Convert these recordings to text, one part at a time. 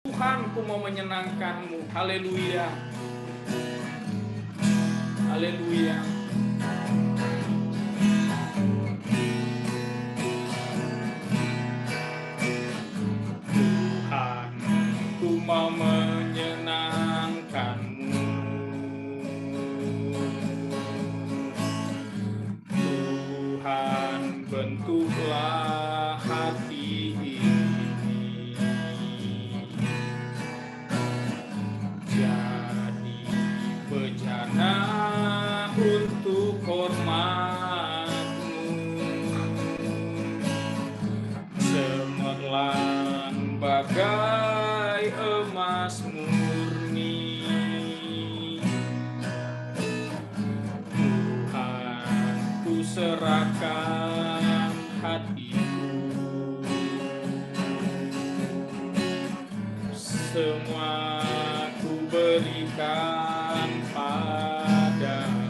Tuhan, ku mau menyenangkan-Mu. Haleluya. Haleluya. Tuhan, ku mau menyenangkan-Mu. Tuhan, bentuklah hati ini jadi bejana untuk hormat-Mu, cemerlang bagai emas murni. Tuhan, ku serahkan hatiku, semua ku berikan padamu,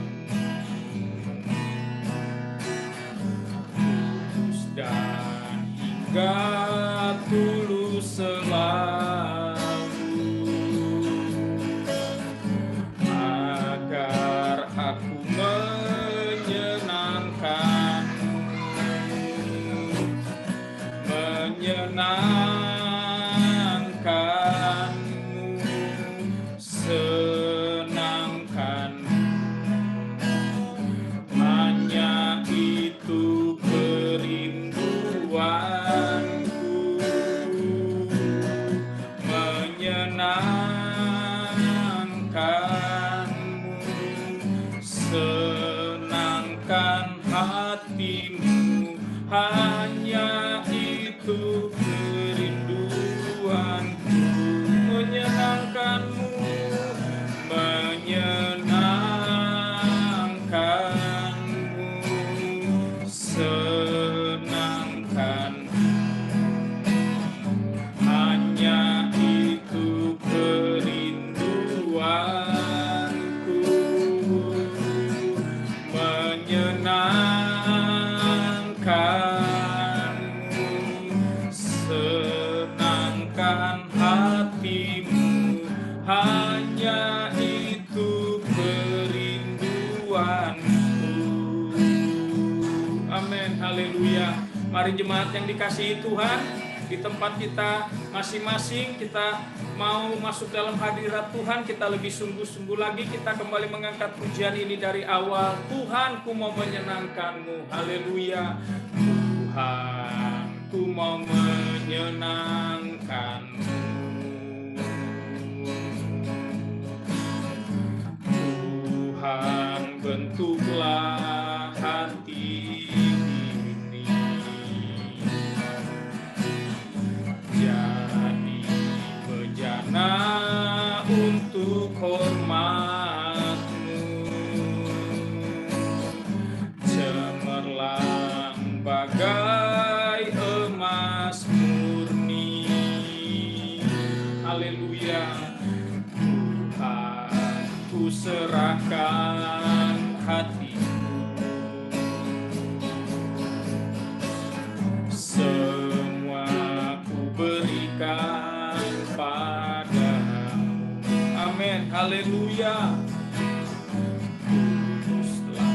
kudus dan hingga tulus selalu, agar aku menyenangkan-Mu, senangkan-Mu. Hanya itu kerinduanku, menyenangkan-Mu, senangkan hatimu. Hanya itu kerinduanku, menyenangkan-Mu, menyenangkan-Mu, senangkan. Hanya itu kerinduanku, menyenangkan-Mu, senangkan hatimu. Hanya itu kerinduanku. Amin, haleluya. Mari jemaat yang dikasihi Tuhan, di tempat kita masing-masing kita mau masuk dalam hadirat Tuhan, kita lebih sungguh-sungguh lagi, kita kembali mengangkat pujian ini dari awal. Tuhan, ku mau menyenangkan-Mu. Haleluya. Tuhan, ku mau menyenangkan-Mu. Tuhan, bentuklah hati ini jadi bejana untuk hormat-Mu, cemerlang bagai emas murni. Haleluya. Tuhan, ku serahkan hatiku, semua ku berikan padamu. Amin, haleluya. Kuduslah,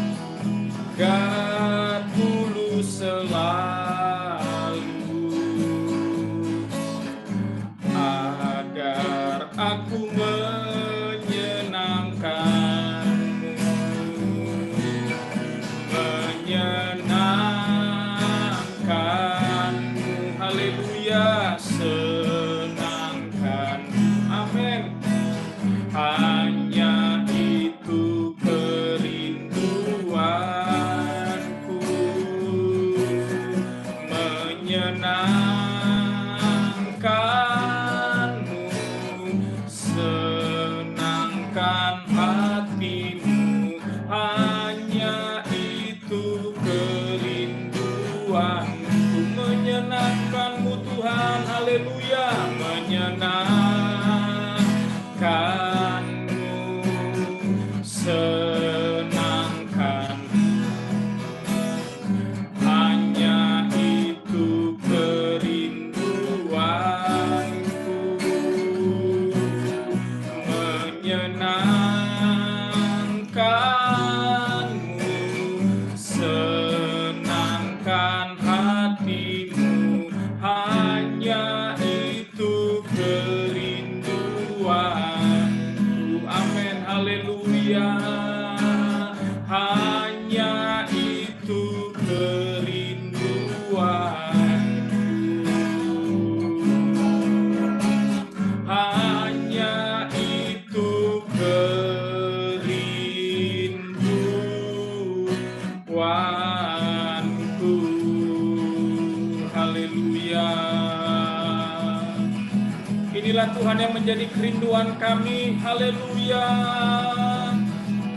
God tulus selalu, agar aku menyenangkan-Mu, menyenangkan-Mu. Haleluya, senangkan. Amin. Hanya itu kerinduanku, haleluya. Hanya itu kerinduanku, hanya itu kerinduanku. Haleluya. Inilah Tuhan yang menjadi kerinduan kami. Haleluya.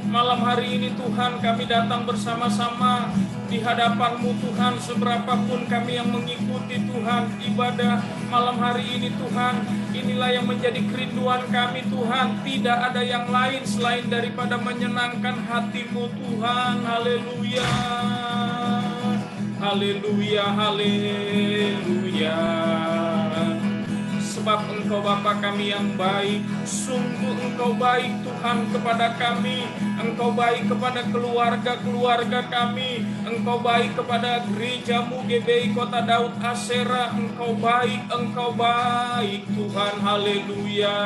Malam hari ini Tuhan, kami datang bersama-sama di hadapan-Mu Tuhan, seberapapun kami yang mengikuti Tuhan ibadah malam hari ini Tuhan. Inilah yang menjadi kerinduan kami Tuhan. Tidak ada yang lain selain daripada menyenangkan hati-Mu Tuhan. Haleluya. Haleluya, haleluya. Sebab Engkau Bapa kami yang baik, sungguh Engkau baik Tuhan kepada kami. Engkau baik kepada keluarga-keluarga kami. Engkau baik kepada gereja-Mu GBI Kota Daud Asera. Engkau baik Tuhan. Haleluya.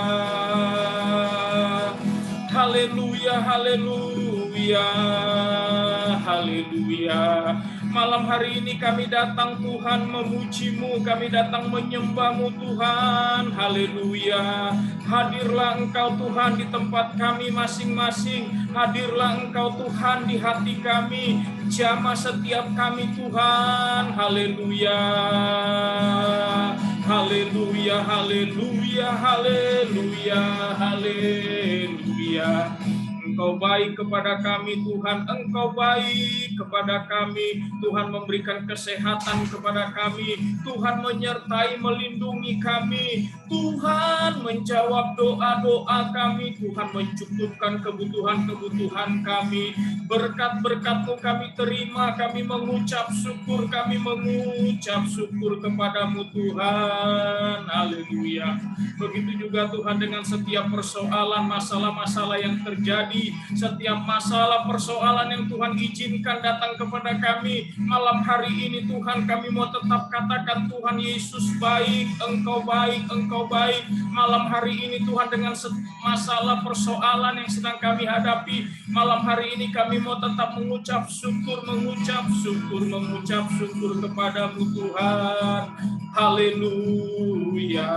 Haleluya, haleluya, haleluya. Malam hari ini kami datang Tuhan memuji-Mu, kami datang menyembah-Mu Tuhan. Haleluya. Hadirlah Engkau Tuhan di tempat kami masing-masing. Hadirlah Engkau Tuhan di hati kami, jamah setiap kami Tuhan. Haleluya. Haleluya, haleluya, haleluya, haleluya. Engkau baik kepada kami Tuhan, Engkau baik kepada kami. Tuhan memberikan kesehatan kepada kami. Tuhan menyertai, melindungi kami. Tuhan menjawab doa-doa kami. Tuhan mencukupkan kebutuhan-kebutuhan kami. Berkat-berkat-Mu kami terima. Kami mengucap syukur kepadamu Tuhan. Haleluya. Begitu juga Tuhan dengan setiap persoalan, masalah-masalah yang terjadi, setiap masalah persoalan yang Tuhan izinkan datang kepada kami malam hari ini Tuhan, kami mau tetap katakan Tuhan Yesus baik, Engkau baik, Engkau baik. Malam hari ini Tuhan, dengan masalah persoalan yang sedang kami hadapi malam hari ini, kami mau tetap mengucap syukur kepadamu Tuhan. Haleluya.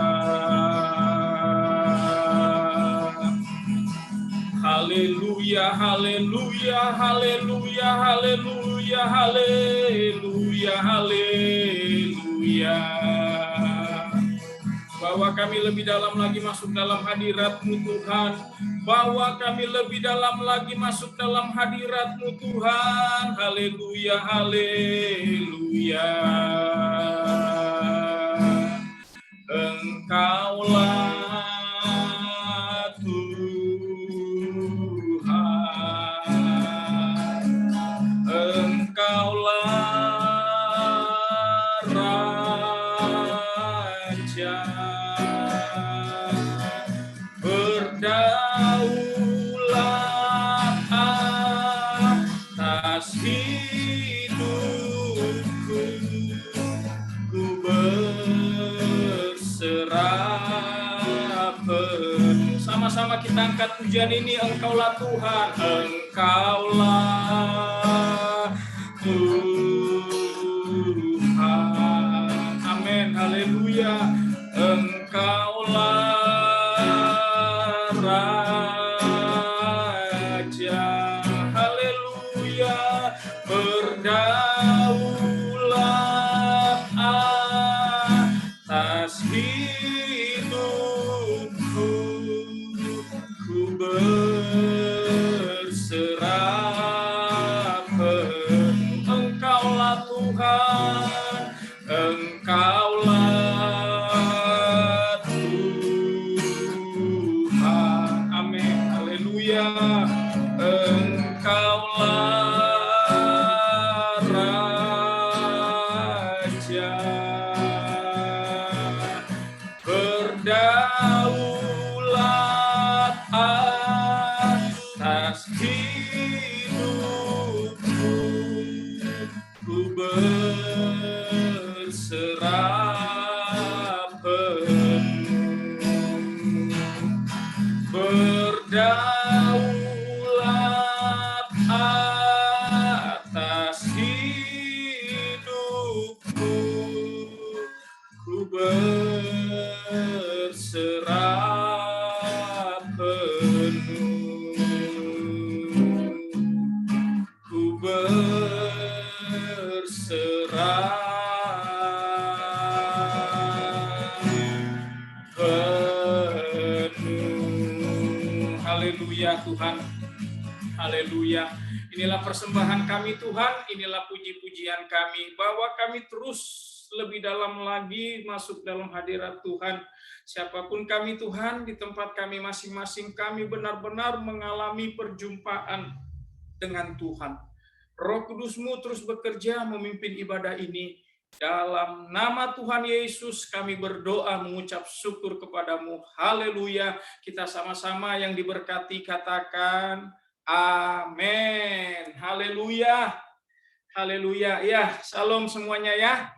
Haleluya, haleluya, haleluya, haleluya, haleluya, haleluya. Bawa kami lebih dalam lagi masuk dalam hadirat-Mu Tuhan. Bawa kami lebih dalam lagi masuk dalam hadirat-Mu Tuhan. Haleluya, haleluya. Engkaulah sama-sama kita angkat pujian ini. Engkaulah Tuhan, Engkaulah Tuhan. Amin, haleluya. Engkaulah Raja, haleluya. Berdaulat atas hidupku, ku berserah penuh. Engkaulah Tuhan, Engkaulah Tuhan. Amin, haleluya. Engkaulah Raja, berdaulat atas hidupku, ku berserah penuh. Berdaulat Haleluya Tuhan. Haleluya. Inilah persembahan kami Tuhan, inilah puji-pujian kami, bahwa kami terus lebih dalam lagi masuk dalam hadirat Tuhan. Siapapun kami Tuhan, di tempat kami masing-masing, kami benar-benar mengalami perjumpaan dengan Tuhan. Roh Kudus-Mu terus bekerja memimpin ibadah ini. Dalam nama Tuhan Yesus kami berdoa mengucap syukur kepadamu. Haleluya. Kita sama-sama yang diberkati katakan amin. Haleluya. Haleluya. Ya, salam semuanya ya.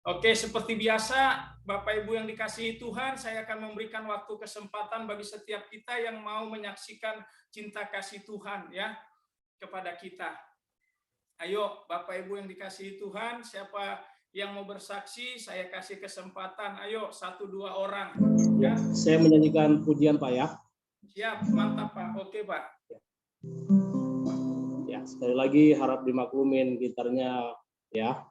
Oke, seperti biasa Bapak Ibu yang dikasihi Tuhan, saya akan memberikan waktu kesempatan bagi setiap kita yang mau menyaksikan cinta kasih Tuhan ya kepada kita. Ayo Bapak Ibu yang dikasihi Tuhan, siapa yang mau bersaksi, saya kasih kesempatan. Ayo, 1-2 orang. Ya. Saya menyanyikan pujian Pak ya. Siap, mantap Pak. Oke Pak. Ya, sekali lagi harap dimaklumin gitarnya ya.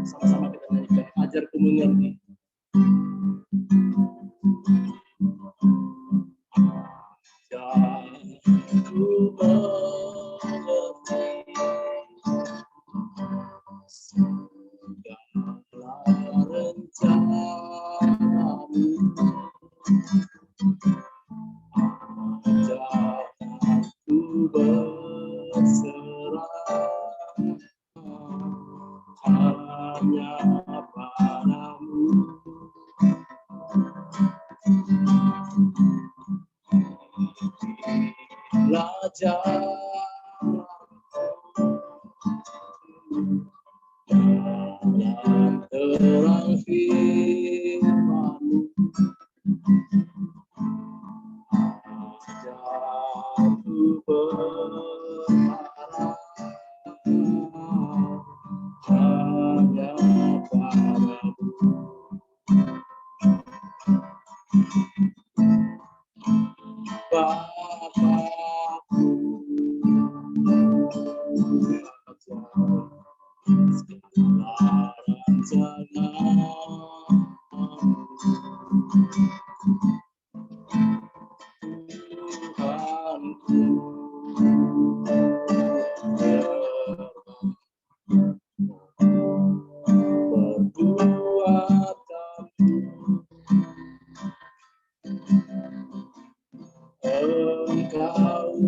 Sama-sama kita nyanyikan, ajarku mengerti.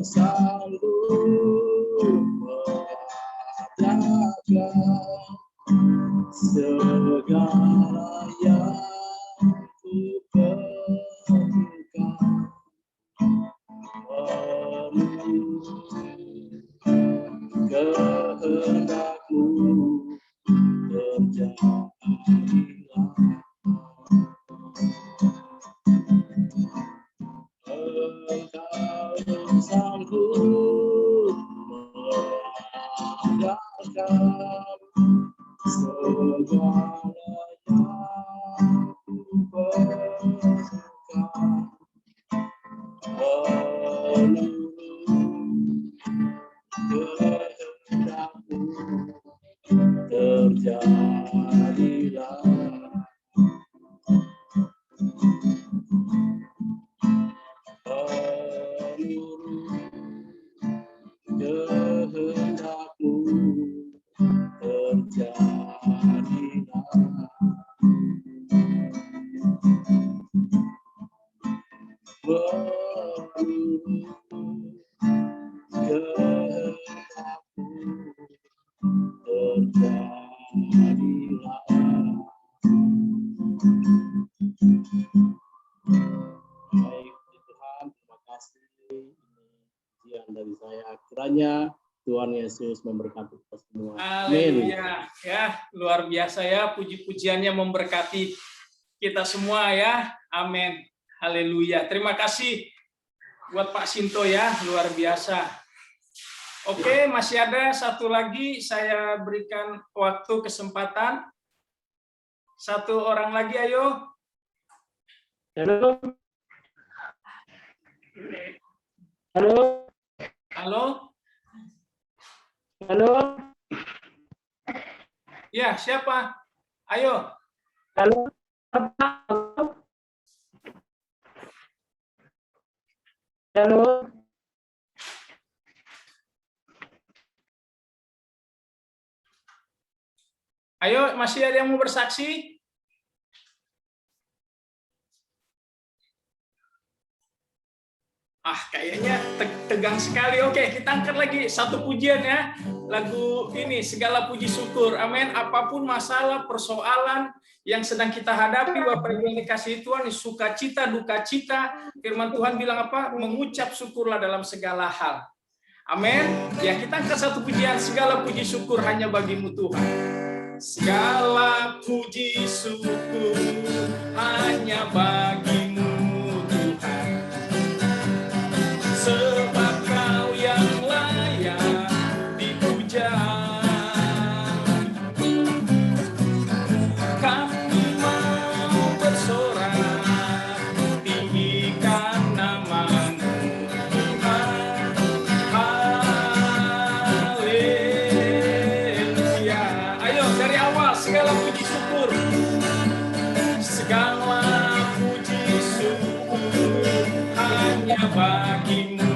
sanggup mengadakan segala yang ku perlukan. Kehendakmu terjadilah. Engkau sanggup mengadakan segala yang ku perlukan. Kehendakmu terjadilah. Kehendakmu terjadilah. Baik Tuhan, terima kasih. Ini ujian dari saya. Kiranya Tuhan Yesus memberkati kita semua. Haleluya. Ya, luar biasa ya, puji-pujiannya memberkati kita semua ya. Amin. Haleluya. Terima kasih buat Pak Sinto ya, luar biasa. Oke, masih ada satu lagi, saya berikan waktu kesempatan. Satu orang lagi, ayo. Halo. Halo. Halo. Halo. Ya, siapa? Ayo. Halo. Halo. Ayo, masih ada yang mau bersaksi? Kayaknya tegang sekali. Oke, kita angkat lagi satu pujian ya. Lagu ini, segala puji syukur. Amin. Apapun masalah, persoalan yang sedang kita hadapi, Bapak Ibu yang dikasihi Tuhan, sukacita, duka cita, firman Tuhan bilang apa? Mengucap syukurlah dalam segala hal. Amin. Ya, kita angkat satu pujian, segala puji syukur hanya bagimu Tuhan. Segala puji syukur hanya bagimu Tuhan, sebab Kau yang layak dipuja. Kami mau bersorak, tinggikan nama-Mu Tuhan. Haleluya. Ayo dari awal, segala puji syukur. Segala puji syukur hanya bagimu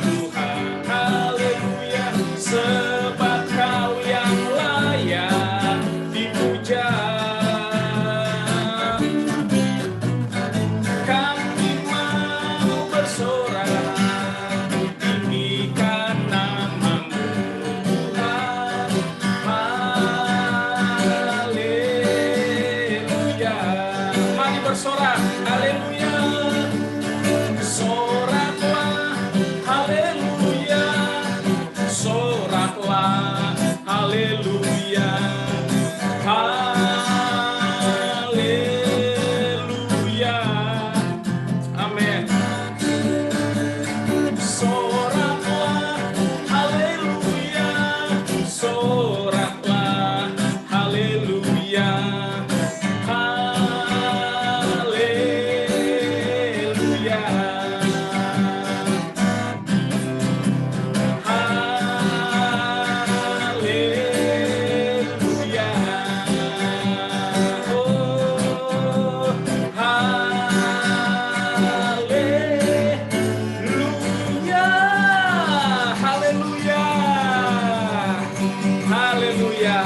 Tuhan. Haleluya. Sebab Kau yang layak dipuja. Kami mau bersorak, tinggikan nama-Mu Tuhan. Haleluya. Mari bersorak. Haleluya. Soraklah. Haleluya. Soraklah. Haleluya. Haleluya. Amin. Soraklah. Haleluya. Soraklah. Haleluya. Haleluya. Haleluya. Oh, haleluya. Haleluya. Haleluya.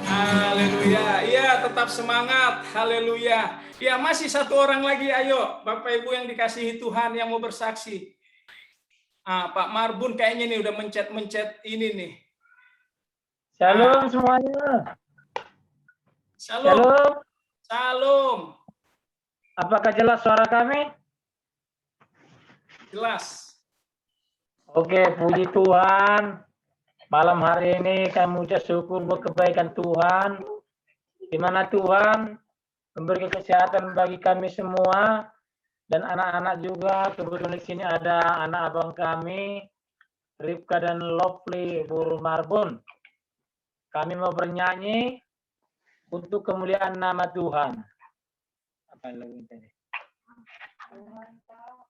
Haleluya. Iya, tetap semangat. Haleluya. Ya, masih satu orang lagi. Ayo, Bapak Ibu yang dikasihi Tuhan yang mau bersaksi. Pak Marbun kayaknya nih udah mencet ini nih. Shalom semuanya. Shalom. Shalom. Shalom. Apakah jelas suara kami? Jelas. Oke, puji Tuhan. Malam hari ini kami ucap syukur buat kebaikan Tuhan. Di mana Tuhan memberi kesehatan bagi kami semua dan anak-anak juga. Kebetulan di sini ada anak abang kami, Ripka dan Lovely Buru Marbun. Kami mau bernyanyi untuk kemuliaan nama Tuhan. Apa lagu ini?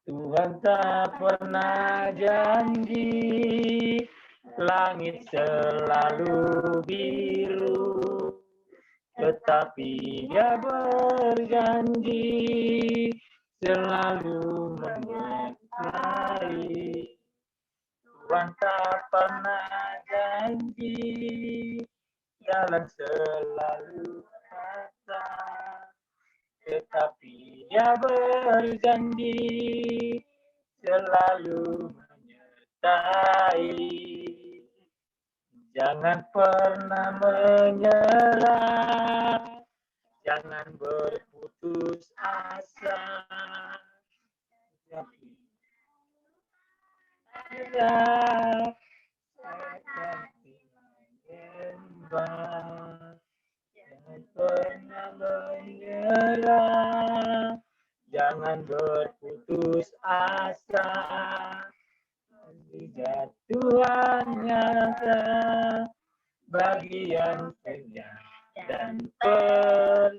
Tuhan tak pernah janji langit selalu biru, tetapi Dia berjanji selalu menyertai. Tuhan tak pernah janji jalan selalu rata, tetapi Dia berjanji selalu menyertai. Jangan pernah menyerah, jangan berputus asa. Jangan pernah menyerah, jangan berputus asa. Tuhan nyata bagi yang setia dan percaya.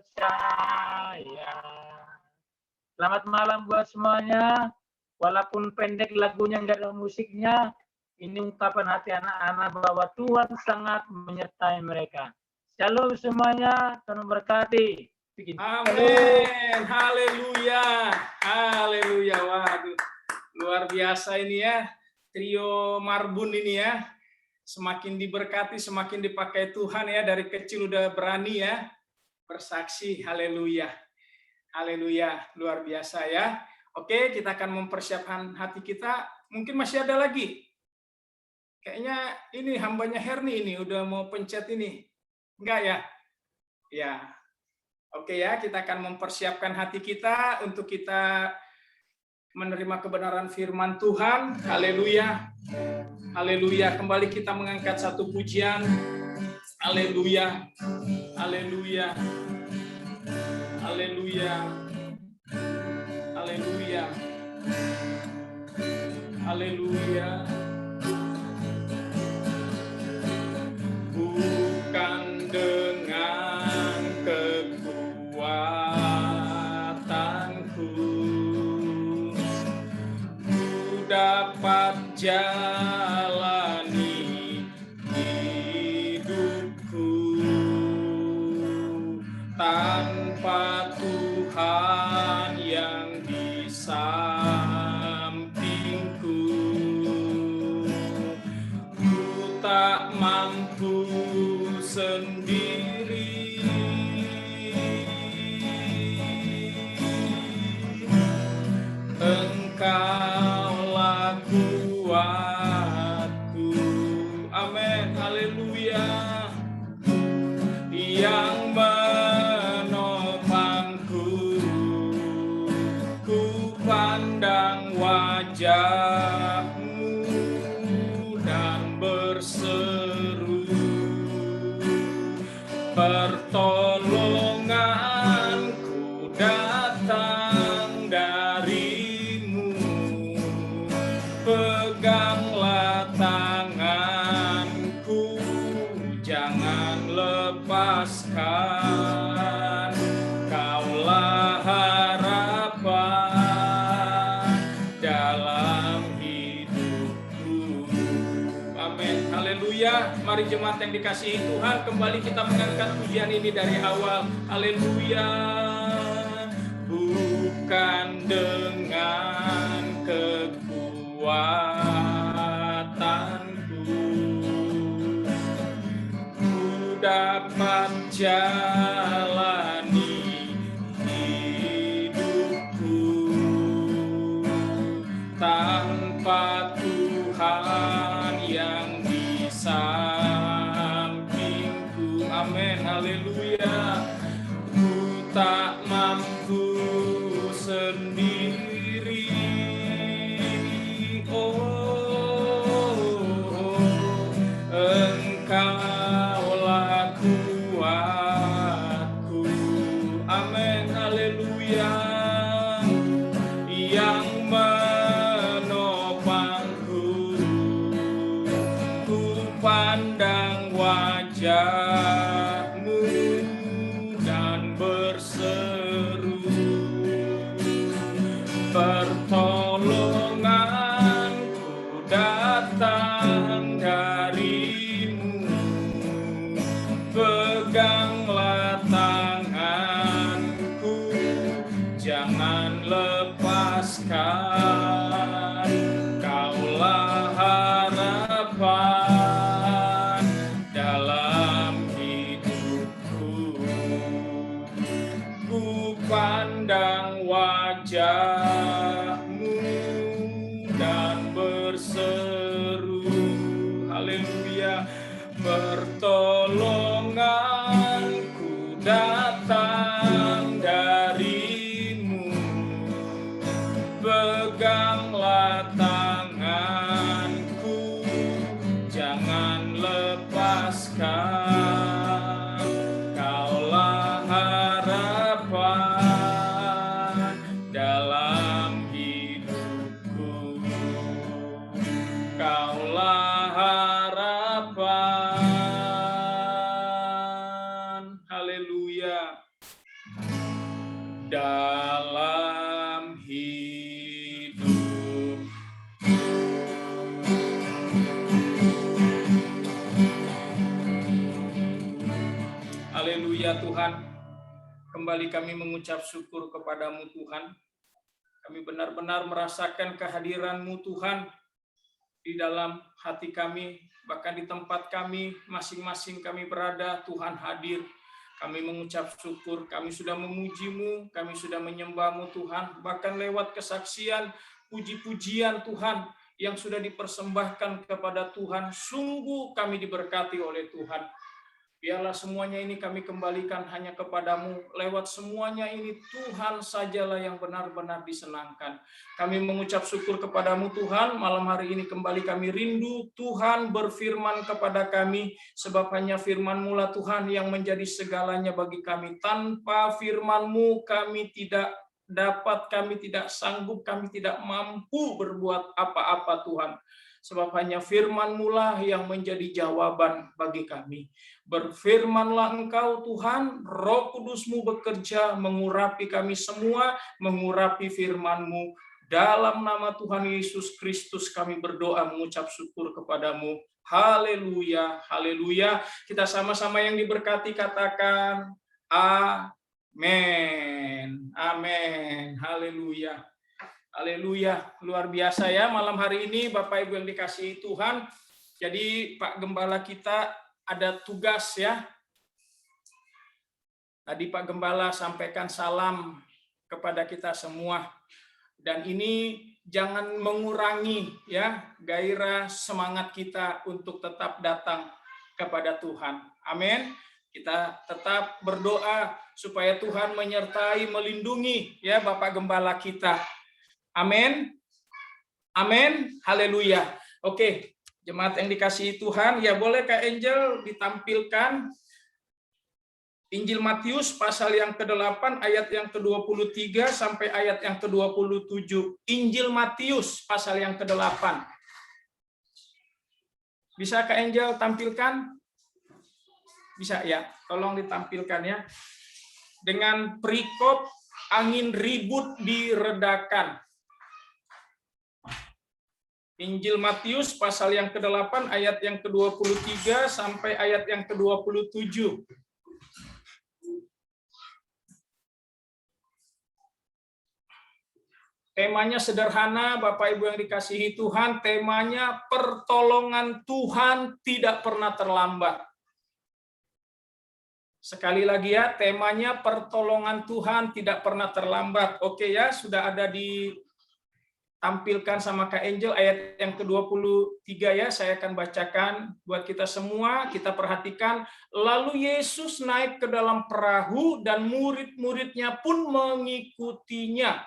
Selamat malam buat semuanya. Walaupun pendek lagunya, nggak ada musiknya, ini ungkapan hati anak-anak bahwa Tuhan sangat menyertai mereka. Shalom semuanya, Tuhan memberkati. Amin. Haleluya. Haleluya. Waduh. Luar biasa ini ya. Trio Marbun ini ya. Semakin diberkati, semakin dipakai Tuhan ya. Dari kecil udah berani ya. Bersaksi. Haleluya. Haleluya. Luar biasa ya. Oke, kita akan mempersiapkan hati kita. Mungkin masih ada lagi. Kayaknya ini hambanya Herni ini udah mau pencet ini. Enggak ya? Ya. Oke ya, kita akan mempersiapkan hati kita untuk kita menerima kebenaran firman Tuhan. Haleluya. Haleluya. Kembali kita mengangkat satu pujian. Haleluya. Haleluya. Haleluya. Haleluya. Haleluya. Bukan dengan kekuatanku ku dapat jalani hidupku, tanpa Tuhan yang di sampingku ku tak mampu sendiri. Engkaulah kuatku. Amin. Haleluya. Yang menopangku, ku pandang wajah-Mu dan berseru, pertolonganku datang dari-Mu. Peganglah tanganku, jangan lepaskan. Kaulah harapan dalam hidupku. Amin. Haleluya. Mari jemaat yang dikasihi Tuhan, kembali kita mengangkat pujian ini dari awal. Haleluya. Bukan dengan kekuatanku ku dapat jalani hidupku, tanpa Tuhan tak mampu sendiri. Engkaulah kuatku, amin, haleluya, yang menopangku. Ku pandang wajah-Mu dan berseru, pertolonganku datang dari-Mu. Peganglah tanganku, jangan lepaskan. Kaulah harapan dalam hidupku. Ku pandang wajah-Mu dan berseru, haleluya, pertolonganku datang dari-Mu. Peganglah tanganku, jangan lepaskan. Kaulah harapan dalam hidupku. Kaulah harapan, haleluya, dalam hidup. Haleluya Tuhan, kembali kami mengucap syukur kepadamu Tuhan. Kami benar-benar merasakan kehadiran-Mu Tuhan di dalam hati kami, bahkan di tempat kami masing-masing kami berada, Tuhan hadir. Kami mengucap syukur, kami sudah memuji-Mu, kami sudah menyembah-Mu Tuhan, bahkan lewat kesaksian, puji-pujian Tuhan yang sudah dipersembahkan kepada Tuhan, sungguh kami diberkati oleh Tuhan. Biarlah semuanya ini kami kembalikan hanya kepadamu. Lewat semuanya ini Tuhan sajalah yang benar-benar disenangkan. Kami mengucap syukur kepadamu Tuhan. Malam hari ini kembali kami rindu Tuhan berfirman kepada kami. Sebab hanya firman-Mu lah Tuhan yang menjadi segalanya bagi kami. Tanpa firman-Mu kami tidak dapat, kami tidak sanggup, kami tidak mampu berbuat apa-apa Tuhan. Sebab hanya firman-Mu lah yang menjadi jawaban bagi kami. Berfirmanlah Engkau Tuhan, Roh Kudus-Mu bekerja mengurapi kami semua, mengurapi firman-Mu. Dalam nama Tuhan Yesus Kristus kami berdoa mengucap syukur kepadamu. Haleluya, haleluya. Kita sama-sama yang diberkati katakan amin. Amin. Haleluya. Haleluya, luar biasa ya malam hari ini Bapak Ibu yang dikasihi Tuhan. Jadi Pak Gembala kita ada tugas ya. Tadi Pak Gembala sampaikan salam kepada kita semua. Dan ini jangan mengurangi ya gairah semangat kita untuk tetap datang kepada Tuhan. Amin. Kita tetap berdoa supaya Tuhan menyertai, melindungi ya Bapak Gembala kita. Amin. Amin. Haleluya. Oke, jemaat yang dikasihi Tuhan, ya boleh Kak Angel ditampilkan Injil Matius pasal yang ke-8 ayat yang ke-23 sampai ayat yang ke-27. Injil Matius pasal yang ke-8. Bisa Kak Angel tampilkan? Bisa ya, tolong ditampilkan ya. Dengan perikop angin ribut diredakan. Injil Matius pasal yang ke-8 ayat yang ke-23 sampai ayat yang ke-27. Temanya sederhana, Bapak Ibu yang dikasihi Tuhan, temanya pertolongan Tuhan tidak pernah terlambat. Sekali lagi ya, temanya pertolongan Tuhan tidak pernah terlambat. Oke ya, sudah ada di tampilkan sama Kak Angel ayat yang ke-23 ya, saya akan bacakan buat kita semua, kita perhatikan. Lalu Yesus naik ke dalam perahu dan murid-muridnya pun mengikutinya.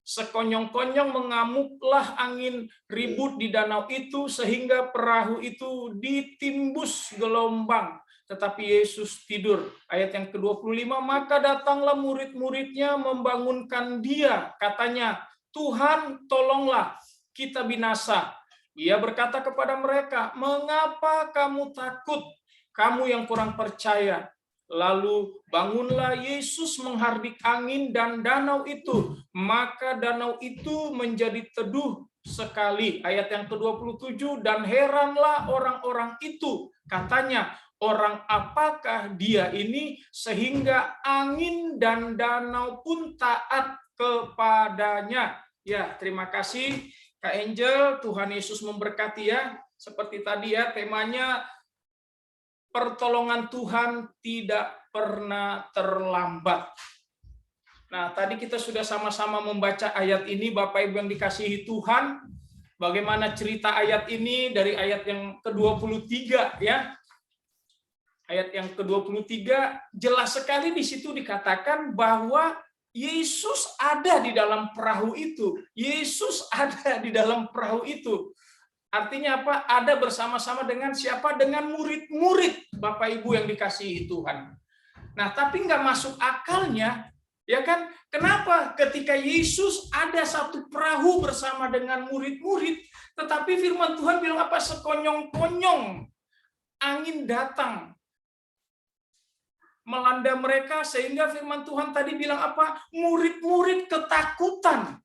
Sekonyong-konyong mengamuklah angin ribut di danau itu sehingga perahu itu ditimbus gelombang. Tetapi Yesus tidur. Ayat yang ke-25, maka datanglah murid-muridnya membangunkan dia. Katanya, Tuhan, tolonglah, kita binasa. Ia berkata kepada mereka, mengapa kamu takut, kamu yang kurang percaya? Lalu bangunlah Yesus menghardik angin dan danau itu, maka danau itu menjadi teduh sekali. Ayat yang ke-27, dan heranlah orang-orang itu, katanya, orang apakah dia ini sehingga angin dan danau pun taat kepadanya. Ya, terima kasih Kak Angel, Tuhan Yesus memberkati ya. Seperti tadi ya, temanya pertolongan Tuhan tidak pernah terlambat. Nah, tadi kita sudah sama-sama membaca ayat ini, Bapak Ibu yang dikasihi Tuhan. Bagaimana cerita ayat ini dari ayat yang ke-23 ya. Ayat yang ke-23 jelas sekali di situ dikatakan bahwa Yesus ada di dalam perahu itu. Yesus ada di dalam perahu itu. Artinya apa? Ada bersama-sama dengan siapa? Dengan murid-murid Bapak Ibu yang dikasihi Tuhan. Nah, tapi nggak masuk akalnya, ya kan? Kenapa ketika Yesus ada satu perahu bersama dengan murid-murid, tetapi firman Tuhan bilang apa? Sekonyong-konyong angin datang melanda mereka sehingga firman Tuhan tadi bilang apa? Murid-murid ketakutan.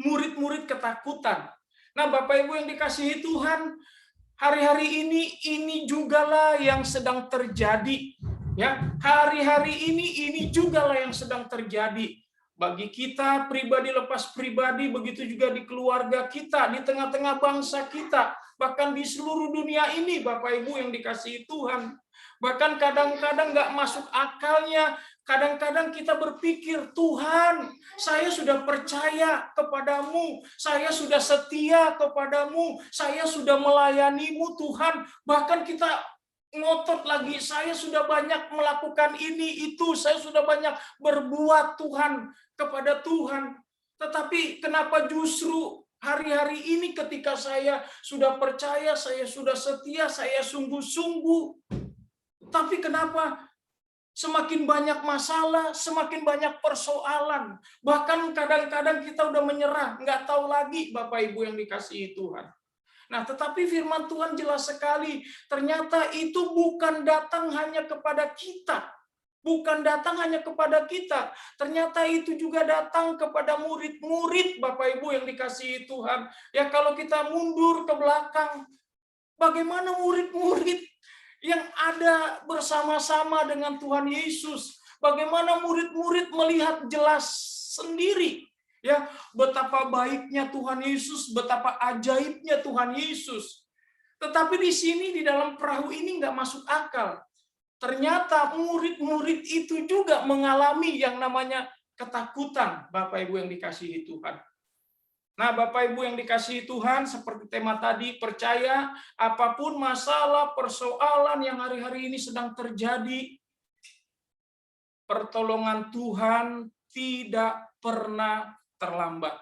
Murid-murid ketakutan. Nah, Bapak Ibu yang dikasihi Tuhan, hari-hari ini jugalah yang sedang terjadi. Ya, hari-hari ini jugalah yang sedang terjadi. Bagi kita pribadi lepas pribadi, begitu juga di keluarga kita, di tengah-tengah bangsa kita, bahkan di seluruh dunia ini, Bapak Ibu yang dikasihi Tuhan. Bahkan kadang-kadang nggak masuk akalnya, kadang-kadang kita berpikir, Tuhan, saya sudah percaya kepadamu, saya sudah setia kepadamu, saya sudah melayanimu Tuhan, bahkan kita ngotot lagi, saya sudah banyak melakukan ini, itu, saya sudah banyak berbuat Tuhan, kepada Tuhan. Tetapi kenapa justru hari-hari ini ketika saya sudah percaya, saya sudah setia, saya sungguh-sungguh, tapi kenapa semakin banyak masalah, semakin banyak persoalan. Bahkan kadang-kadang kita udah menyerah, nggak tahu lagi Bapak Ibu yang dikasihi Tuhan. Nah, tetapi firman Tuhan jelas sekali, ternyata itu bukan datang hanya kepada kita. Bukan datang hanya kepada kita. Ternyata itu juga datang kepada murid-murid Bapak Ibu yang dikasihi Tuhan. Ya, kalau kita mundur ke belakang, bagaimana murid-murid yang ada bersama-sama dengan Tuhan Yesus. Bagaimana murid-murid melihat jelas sendiri ya betapa baiknya Tuhan Yesus, betapa ajaibnya Tuhan Yesus. Tetapi di sini di dalam perahu ini nggak masuk akal. Ternyata murid-murid itu juga mengalami yang namanya ketakutan, Bapak Ibu yang dikasihi Tuhan. Nah, Bapak Ibu yang dikasihi Tuhan, seperti tema tadi, percaya apapun masalah, persoalan yang hari-hari ini sedang terjadi, pertolongan Tuhan tidak pernah terlambat.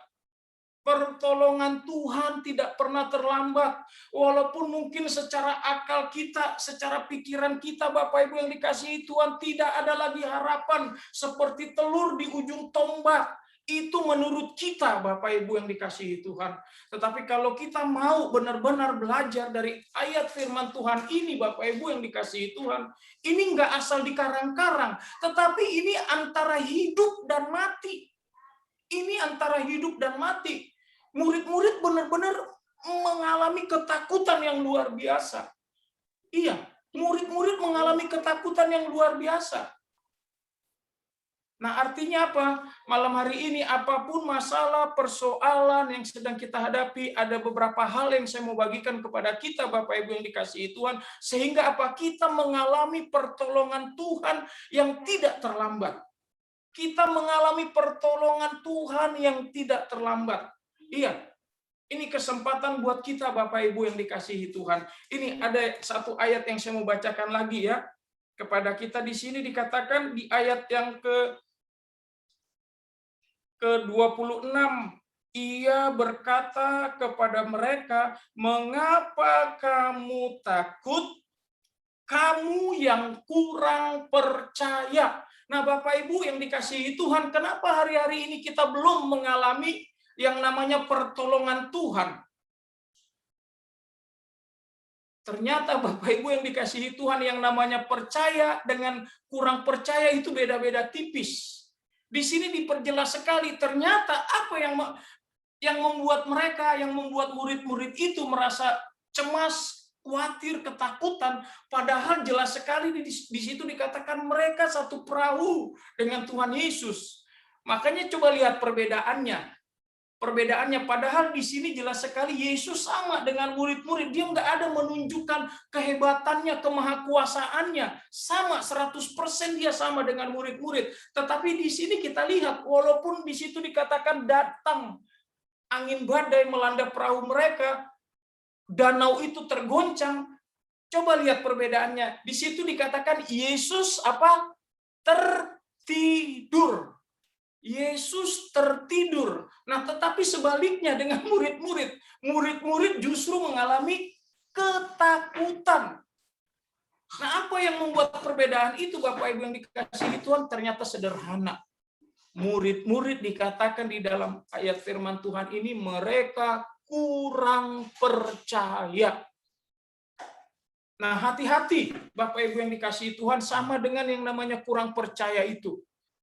Pertolongan Tuhan tidak pernah terlambat. Walaupun mungkin secara akal kita, secara pikiran kita, Bapak Ibu yang dikasihi Tuhan, tidak ada lagi harapan seperti telur di ujung tombak. Itu menurut kita, Bapak Ibu yang dikasihi Tuhan. Tetapi kalau kita mau benar-benar belajar dari ayat firman Tuhan ini, Bapak Ibu yang dikasihi Tuhan, ini nggak asal dikarang-karang, tetapi ini antara hidup dan mati. Ini antara hidup dan mati. Murid-murid benar-benar mengalami ketakutan yang luar biasa. Iya, murid-murid mengalami ketakutan yang luar biasa. Nah, artinya apa? Malam hari ini, apapun masalah, persoalan yang sedang kita hadapi, ada beberapa hal yang saya mau bagikan kepada kita, Bapak Ibu yang dikasihi Tuhan, sehingga apa? Kita mengalami pertolongan Tuhan yang tidak terlambat. Kita mengalami pertolongan Tuhan yang tidak terlambat. Iya, Ini kesempatan buat kita Bapak Ibu yang dikasihi Tuhan. Ini ada satu ayat yang saya mau bacakan lagi ya. Kepada kita di sini dikatakan di ayat yang ke-26. Ia berkata kepada mereka, "Mengapa kamu takut? Kamu yang kurang percaya." Nah, Bapak Ibu yang dikasihi Tuhan, kenapa hari-hari ini kita belum mengalami yang namanya pertolongan Tuhan? Ternyata Bapak Ibu yang dikasihi Tuhan, yang namanya percaya dengan kurang percaya itu beda-beda tipis. Di sini diperjelas sekali, ternyata apa yang membuat mereka, yang membuat murid-murid itu merasa cemas, khawatir, ketakutan, padahal jelas sekali di situ dikatakan mereka satu perahu dengan Tuhan Yesus. Makanya coba lihat perbedaannya. Padahal di sini jelas sekali Yesus sama dengan murid-murid. Dia nggak ada menunjukkan kehebatannya, kemahakuasaannya. Sama 100% dia sama dengan murid-murid. Tetapi di sini kita lihat, walaupun di situ dikatakan datang angin badai melanda perahu mereka, danau itu tergoncang. Coba lihat perbedaannya. Di situ dikatakan Yesus apa? Tertidur. Yesus tertidur. Nah, tetapi sebaliknya dengan murid-murid. Murid-murid justru mengalami ketakutan. Nah, apa yang membuat perbedaan itu, Bapak Ibu yang dikasihi Tuhan? Ternyata sederhana. Murid-murid dikatakan di dalam ayat firman Tuhan ini, mereka kurang percaya. Nah, hati-hati Bapak Ibu yang dikasihi Tuhan, sama dengan yang namanya kurang percaya itu.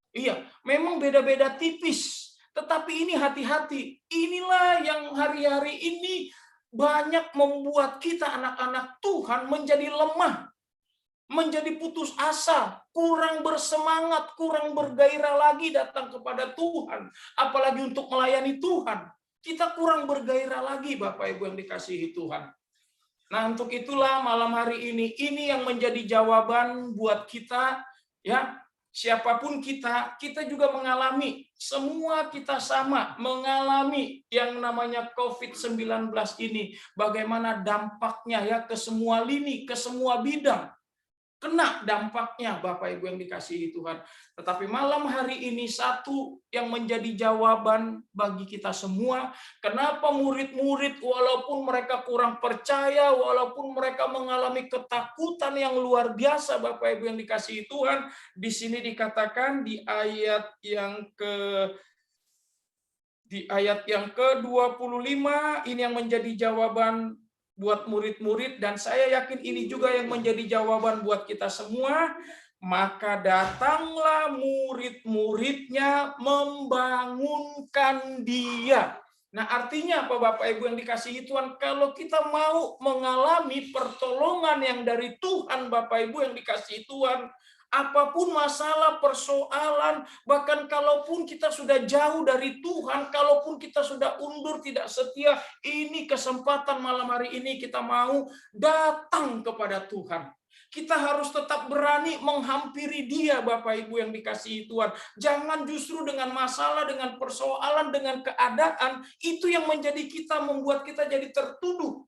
Iya, memang beda-beda tipis. Tetapi ini hati-hati. Inilah yang hari-hari ini banyak membuat kita anak-anak Tuhan menjadi lemah. Menjadi putus asa. Kurang bersemangat, kurang bergairah lagi datang kepada Tuhan. Apalagi untuk melayani Tuhan. Kita kurang bergairah lagi Bapak Ibu yang dikasihi Tuhan. Nah, untuk itulah malam hari ini yang menjadi jawaban buat kita, ya. Siapapun kita juga mengalami, semua kita sama mengalami yang namanya COVID-19 ini. Bagaimana dampaknya ya ke semua lini, ke semua bidang. Kena dampaknya Bapak Ibu yang dikasihi Tuhan. Tetapi malam hari ini satu yang menjadi jawaban bagi kita semua. Kenapa murid-murid walaupun mereka kurang percaya, walaupun mereka mengalami ketakutan yang luar biasa Bapak Ibu yang dikasihi Tuhan. Di sini dikatakan di ayat yang ke-25 ini yang menjadi jawaban buat murid-murid, dan saya yakin ini juga yang menjadi jawaban buat kita semua. Maka datanglah murid-muridnya membangunkan dia. Nah, artinya apa Bapak Ibu yang dikasihi Tuhan? Kalau kita mau mengalami pertolongan yang dari Tuhan, Bapak Ibu yang dikasihi Tuhan, apapun masalah, persoalan, bahkan kalaupun kita sudah jauh dari Tuhan, kalaupun kita sudah undur, tidak setia, ini kesempatan malam hari ini kita mau datang kepada Tuhan. Kita harus tetap berani menghampiri Dia, Bapak Ibu yang dikasihi Tuhan. Jangan justru dengan masalah, dengan persoalan, dengan keadaan, itu yang menjadi kita, membuat kita jadi tertuduh.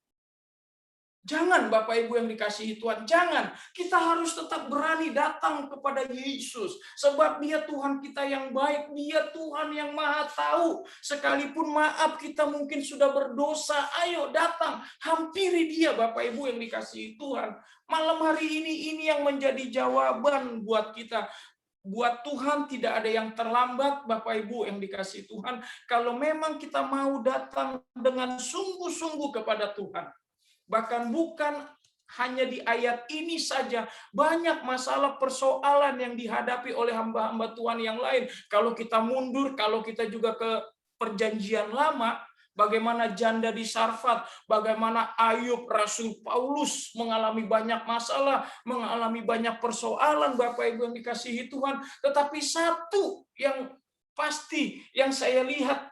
Jangan Bapak Ibu yang dikasihi Tuhan, jangan. Kita harus tetap berani datang kepada Yesus. Sebab Dia Tuhan kita yang baik, Dia Tuhan yang maha tahu. Sekalipun maaf kita mungkin sudah berdosa, ayo datang, hampiri Dia Bapak Ibu yang dikasihi Tuhan. Malam hari ini yang menjadi jawaban buat kita. Buat Tuhan tidak ada yang terlambat Bapak Ibu yang dikasihi Tuhan. Kalau memang kita mau datang dengan sungguh-sungguh kepada Tuhan. Bahkan bukan hanya di ayat ini saja, banyak masalah persoalan yang dihadapi oleh hamba-hamba Tuhan yang lain. Kalau kita mundur, kalau kita juga ke perjanjian lama, bagaimana janda di Sarfat, bagaimana Ayub, Rasul Paulus mengalami banyak masalah, mengalami banyak persoalan Bapak Ibu yang dikasihi Tuhan. Tetapi satu yang pasti yang saya lihat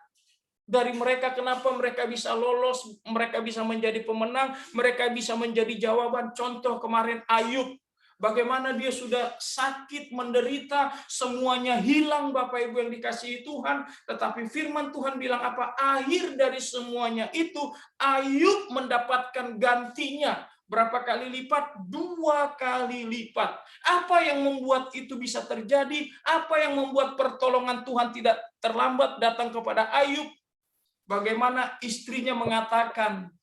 dari mereka, kenapa mereka bisa lolos, mereka bisa menjadi pemenang, mereka bisa menjadi jawaban. Contoh kemarin Ayub, bagaimana dia sudah sakit, menderita, semuanya hilang Bapak Ibu yang dikasihi Tuhan. Tetapi firman Tuhan bilang apa? Akhir dari semuanya itu, Ayub mendapatkan gantinya. Berapa kali lipat? 2 kali lipat. Apa yang membuat itu bisa terjadi? Apa yang membuat pertolongan Tuhan tidak terlambat datang kepada Ayub? Bagaimana istrinya mengatakan,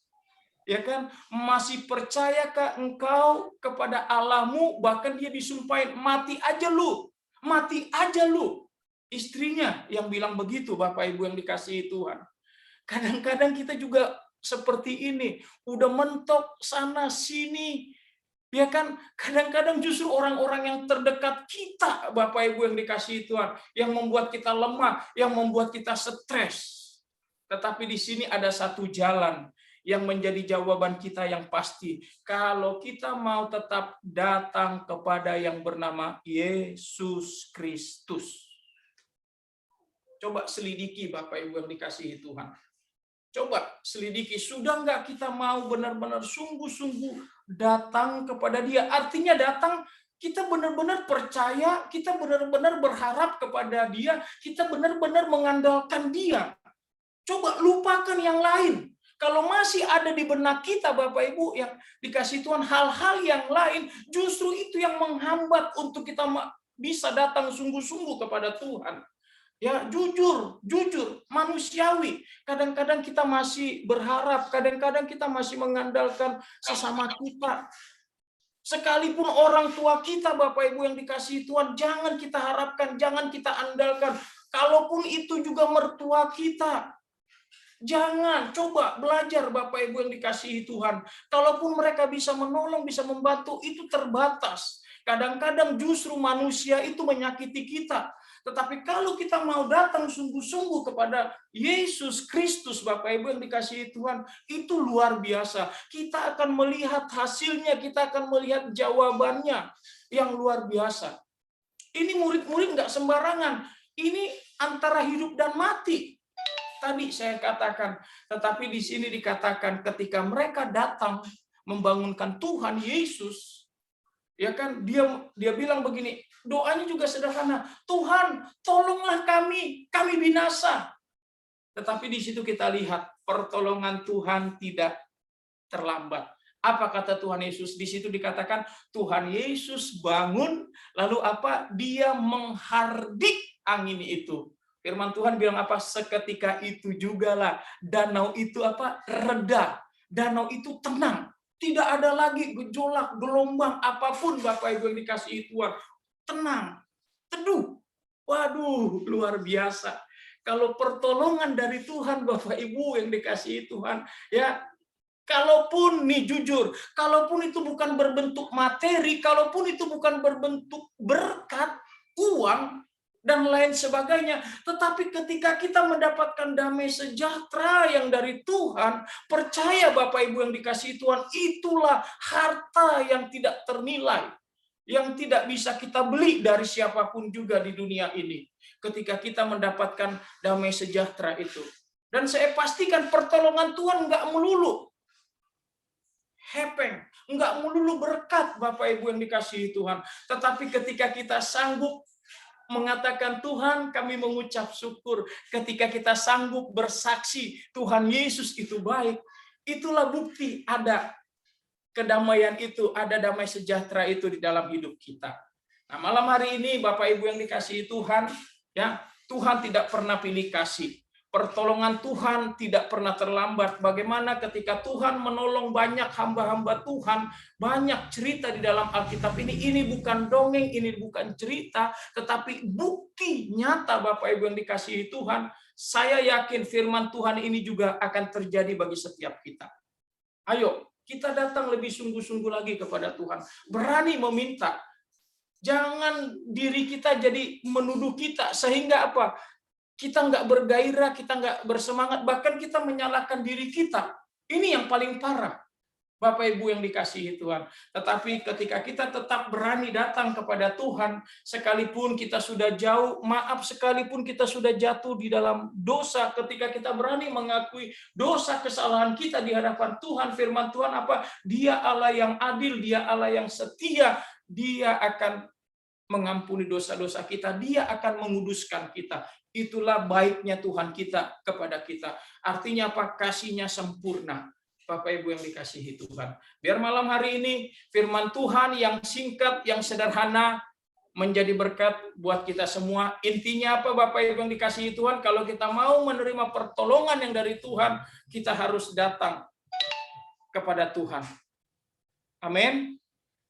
ya kan, masih percayakah engkau kepada Allahmu? Bahkan dia disumpahin, mati aja lu, mati aja lu. Istrinya yang bilang begitu, Bapak Ibu yang dikasihi Tuhan. Kadang-kadang kita juga seperti ini, udah mentok sana sini, ya kan? Kadang-kadang justru orang-orang yang terdekat kita, Bapak Ibu yang dikasihi Tuhan, yang membuat kita lemah, yang membuat kita stres. Tetapi di sini ada satu jalan yang menjadi jawaban kita yang pasti. Kalau kita mau tetap datang kepada yang bernama Yesus Kristus. Coba selidiki Bapak Ibu yang dikasihi Tuhan. Coba selidiki, sudah nggak kita mau benar-benar sungguh-sungguh datang kepada Dia? Artinya datang, kita benar-benar percaya, kita benar-benar berharap kepada Dia, kita benar-benar mengandalkan Dia. Coba lupakan yang lain. Kalau masih ada di benak kita, Bapak Ibu yang dikasih Tuhan, hal-hal yang lain, justru itu yang menghambat untuk kita bisa datang sungguh-sungguh kepada Tuhan. Ya, jujur, manusiawi. Kadang-kadang kita masih berharap, kadang-kadang kita masih mengandalkan sesama kita. Sekalipun orang tua kita, Bapak Ibu yang dikasihi Tuhan, jangan kita harapkan, jangan kita andalkan. Kalaupun itu juga mertua kita, jangan. Coba belajar Bapak Ibu yang dikasihi Tuhan. Kalaupun mereka bisa menolong, bisa membantu, itu terbatas. Kadang-kadang justru manusia itu menyakiti kita. Tetapi kalau kita mau datang sungguh-sungguh kepada Yesus Kristus, Bapak Ibu yang dikasihi Tuhan, itu luar biasa. Kita akan melihat hasilnya, kita akan melihat jawabannya yang luar biasa. Ini murid-murid nggak sembarangan. Ini antara hidup dan mati. Tadi saya katakan, tetapi di sini dikatakan ketika mereka datang membangunkan Tuhan Yesus, ya kan, dia bilang begini, doanya juga sederhana, Tuhan tolonglah kami binasa. Tetapi di situ kita lihat pertolongan Tuhan tidak terlambat. Apa kata Tuhan Yesus? Di situ dikatakan Tuhan Yesus bangun, lalu apa? Dia menghardik angin itu. Firman Tuhan bilang apa? Seketika itu jugalah danau itu apa? Reda. Danau itu tenang. Tidak ada lagi gejolak, gelombang apapun, Bapak Ibu yang dikasihi Tuhan. Tenang, teduh. Waduh, luar biasa. Kalau pertolongan dari Tuhan, Bapak Ibu yang dikasihi Tuhan, ya, kalaupun nih jujur, kalaupun itu bukan berbentuk materi, kalaupun itu bukan berbentuk berkat, uang, dan lain sebagainya. Tetapi ketika kita mendapatkan damai sejahtera yang dari Tuhan, percaya Bapak Ibu yang dikasihi Tuhan, itulah harta yang tidak ternilai, yang tidak bisa kita beli dari siapapun juga di dunia ini. Ketika kita mendapatkan damai sejahtera itu. Dan saya pastikan pertolongan Tuhan nggak melulu hepeng, nggak melulu berkat Bapak Ibu yang dikasihi Tuhan. Tetapi ketika kita sanggup mengatakan Tuhan kami mengucap syukur, ketika kita sanggup bersaksi Tuhan Yesus itu baik, itulah bukti ada kedamaian itu, ada damai sejahtera itu di dalam hidup kita. Nah, malam hari ini Bapak Ibu yang dikasihi Tuhan, ya, Tuhan tidak pernah pilih kasih. Pertolongan Tuhan tidak pernah terlambat. Bagaimana ketika Tuhan menolong banyak hamba-hamba Tuhan, banyak cerita di dalam Alkitab ini. Ini bukan dongeng, ini bukan cerita, tetapi bukti nyata Bapak Ibu yang dikasihi Tuhan. Saya yakin firman Tuhan ini juga akan terjadi bagi setiap kita. Ayo, kita datang lebih sungguh-sungguh lagi kepada Tuhan. Berani meminta. Jangan diri kita jadi menuduh kita. Sehingga apa? Kita nggak bergairah, kita nggak bersemangat. Bahkan kita menyalahkan diri kita. Ini yang paling parah. Bapak Ibu yang dikasihi Tuhan. Tetapi ketika kita tetap berani datang kepada Tuhan, sekalipun kita sudah jauh, maaf sekalipun kita sudah jatuh di dalam dosa, ketika kita berani mengakui dosa kesalahan kita di hadapan Tuhan, firman Tuhan apa? Dia Allah yang adil, Dia Allah yang setia, Dia akan mengampuni dosa-dosa kita, Dia akan menguduskan kita. Itulah baiknya Tuhan kita kepada kita. Artinya apa? Kasih-Nya sempurna. Bapak Ibu yang dikasihi Tuhan. Biar malam hari ini firman Tuhan yang singkat, yang sederhana, menjadi berkat buat kita semua. Intinya apa Bapak Ibu yang dikasihi Tuhan? Kalau kita mau menerima pertolongan yang dari Tuhan, kita harus datang kepada Tuhan. Amin.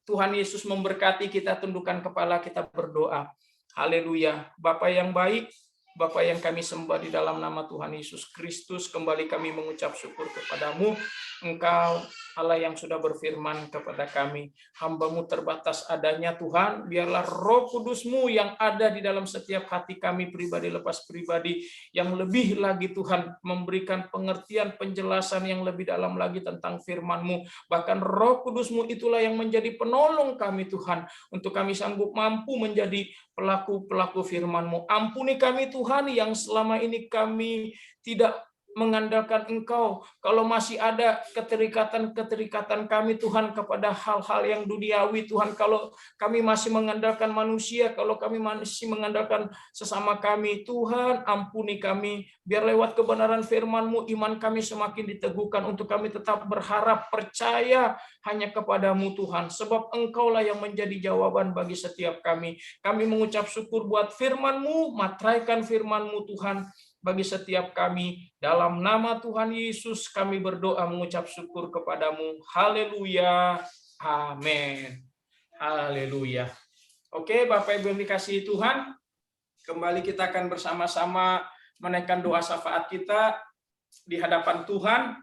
Tuhan Yesus memberkati, kita tundukkan kepala, kita berdoa. Haleluya. Bapa yang baik, Bapa yang kami sembah di dalam nama Tuhan Yesus Kristus, kembali kami mengucap syukur kepadamu. Engkau Allah yang sudah berfirman kepada kami, hamba-Mu terbatas adanya Tuhan, biarlah Roh Kudus-Mu yang ada di dalam setiap hati kami pribadi lepas pribadi, yang lebih lagi Tuhan memberikan pengertian, penjelasan yang lebih dalam lagi tentang firman-Mu. Bahkan Roh Kudus-Mu itulah yang menjadi penolong kami Tuhan, untuk kami sanggup mampu menjadi pelaku-pelaku firman-Mu. Ampuni kami Tuhan yang selama ini kami tidak mengandalkan Engkau. Kalau masih ada keterikatan-keterikatan kami Tuhan kepada hal-hal yang duniawi Tuhan, kalau kami masih mengandalkan manusia, kalau kami masih mengandalkan sesama kami, Tuhan ampuni kami. Biar lewat kebenaran firman-Mu iman kami semakin diteguhkan, untuk kami tetap berharap, percaya hanya kepadamu Tuhan, sebab Engkaulah yang menjadi jawaban bagi setiap kami. Kami mengucap syukur buat firman-Mu, matraikan firman-Mu Tuhan bagi setiap kami. Dalam nama Tuhan Yesus kami berdoa mengucap syukur kepadamu. Haleluya. Amin. Haleluya. Oke, Bapak Ibu yang dikasihi Tuhan, kembali kita akan bersama-sama menaikkan doa syafaat kita di hadapan Tuhan.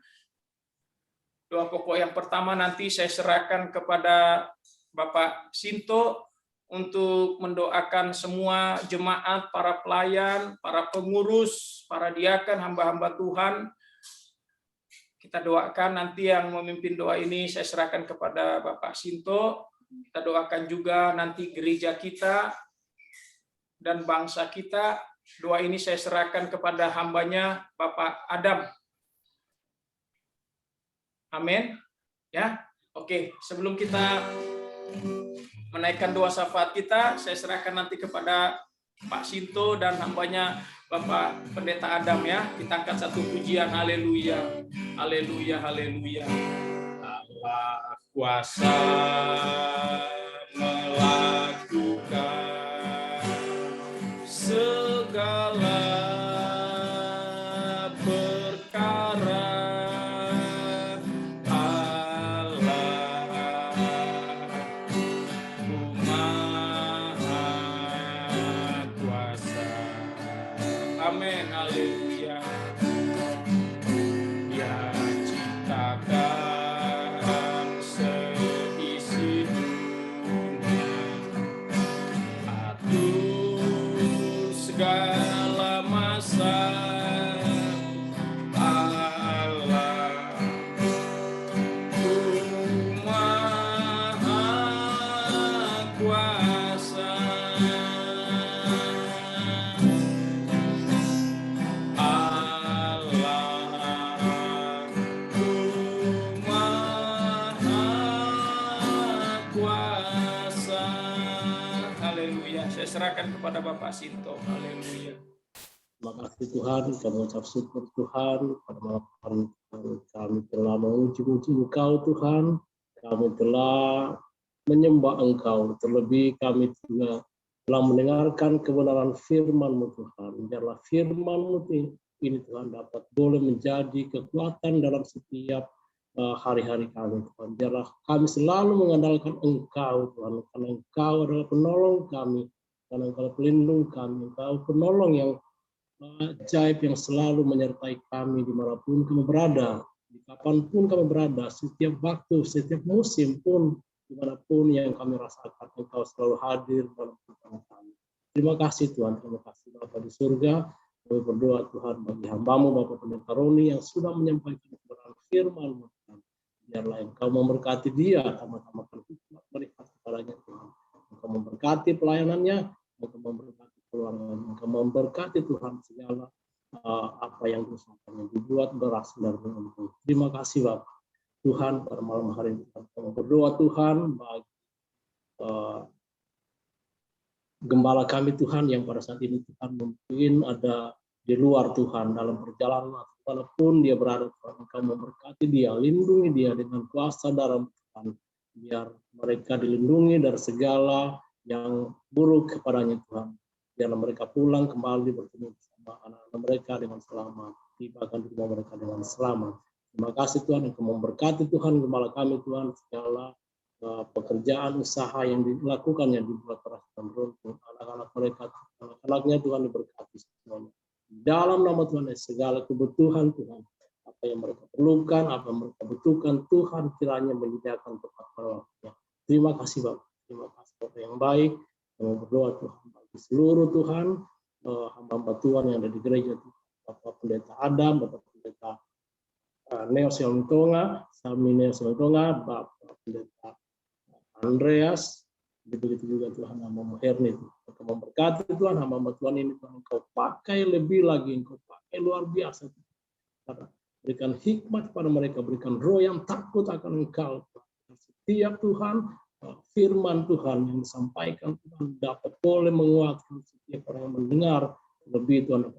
Doa pokok yang pertama nanti saya serahkan kepada Bapak Sinto untuk mendoakan semua jemaat, para pelayan, para pengurus, para diakan, hamba-hamba Tuhan. Kita doakan, nanti yang memimpin doa ini saya serahkan kepada Bapak Sinto. Kita doakan juga nanti gereja kita dan bangsa kita. Doa ini saya serahkan kepada hambanya Bapak Adam. Amin. Ya, oke. Sebelum kita menaikkan doa syafaat kita, saya serahkan nanti kepada Pak Sinto dan hambanya Bapak Pendeta Adam ya. Kita angkat satu pujian, haleluya, haleluya, haleluya. Allah kuasa melakukan segala perkara. Amin, haleluya. Dia ciptakan seisi dunia, atur segala masa. Allah Maha Kuasa. Saya serahkan kepada Bapak Sinto. Haleluya. Terima kasih Tuhan, kami ucap syukur Tuhan, pada malam hari kami telah memuji-muji Engkau Tuhan, kami telah menyembah Engkau, terlebih kami juga telah mendengarkan kebenaran firman-Mu Tuhan. Biarlah firman-Mu ini Tuhan dapat boleh menjadi kekuatan dalam setiap hari-hari kami Tuhan. Biarlah kami selalu mengandalkan Engkau Tuhan, karena Engkau adalah penolong kami, karena Engkau pelindung kami, Engkau penolong yang ajaib yang selalu menyertai kami dimanapun kami berada, di kapanpun kami berada, setiap waktu, setiap musim pun, dimanapun yang kami rasakan, Engkau selalu hadir dalam kehidupan kami. Terima kasih Tuhan, terima kasih Bapa di surga. Kami berdoa Tuhan bagi hamba-Mu Bapak Pendeta Roni yang sudah menyampaikan kebenaran firman-Mu. Biarlah Engkau memberkati dia, tambah-tambahkan hikmat melihat kepadanya Tuhan. Engkau memberkati pelayanannya, Engkau memberkati keluarganya, Engkau memberkati Tuhan segala apa yang diusahakannya dibuat berhasil dari Engkau. Terima kasih Bapak. Tuhan, pada malam hari ini kami berdoa Tuhan bagi gembala kami Tuhan yang pada saat ini Tuhan mungkin ada di luar Tuhan dalam perjalanan walaupun dia berada Tuhan, Engkau memberkati dia, lindungi dia dengan kuasa darah Tuhan, biar mereka dilindungi dari segala yang buruk kepadanya Tuhan, biarlah mereka pulang kembali bertemu bersama anak-anak mereka dengan selamat, tibakan di rumah mereka dengan selamat. Terima kasih Tuhan, Engkau memberkati Tuhan gembala kami Tuhan, segala pekerjaan usaha yang dilakukannya di bulan keras dan beruntung, anak-anak mereka, anak-anaknya Tuhan diberkati semuanya. Dalam nama Tuhan, segala kebutuhan Tuhan, apa yang mereka perlukan, apa yang mereka butuhkan, Tuhan kiranya menyediakan tepat pada waktunya. Terima kasih Bapak, terima kasih Bapak yang baik. Kami berdoa Tuhan bagi seluruh Tuhan, hamba-hamba Tuhan yang ada di gereja Tuhan, Bapak Pendeta Adam, Bapak Pendeta Neo Selontonga, Sami Neo Selontonga, Bapak Pendeta Andreas, begitu juga Tuhan hamba Herni, Engkau memberkati Tuhan hamba Tuhan ini Tuhan, Engkau pakai lebih lagi, Engkau pakai luar biasa Tuhan. Berikan hikmat kepada mereka, berikan roh yang takut akan Engkau. Setiap Tuhan firman Tuhan yang disampaikan Tuhan dapat boleh menguatkan setiap orang yang mendengar, lebih Tuhan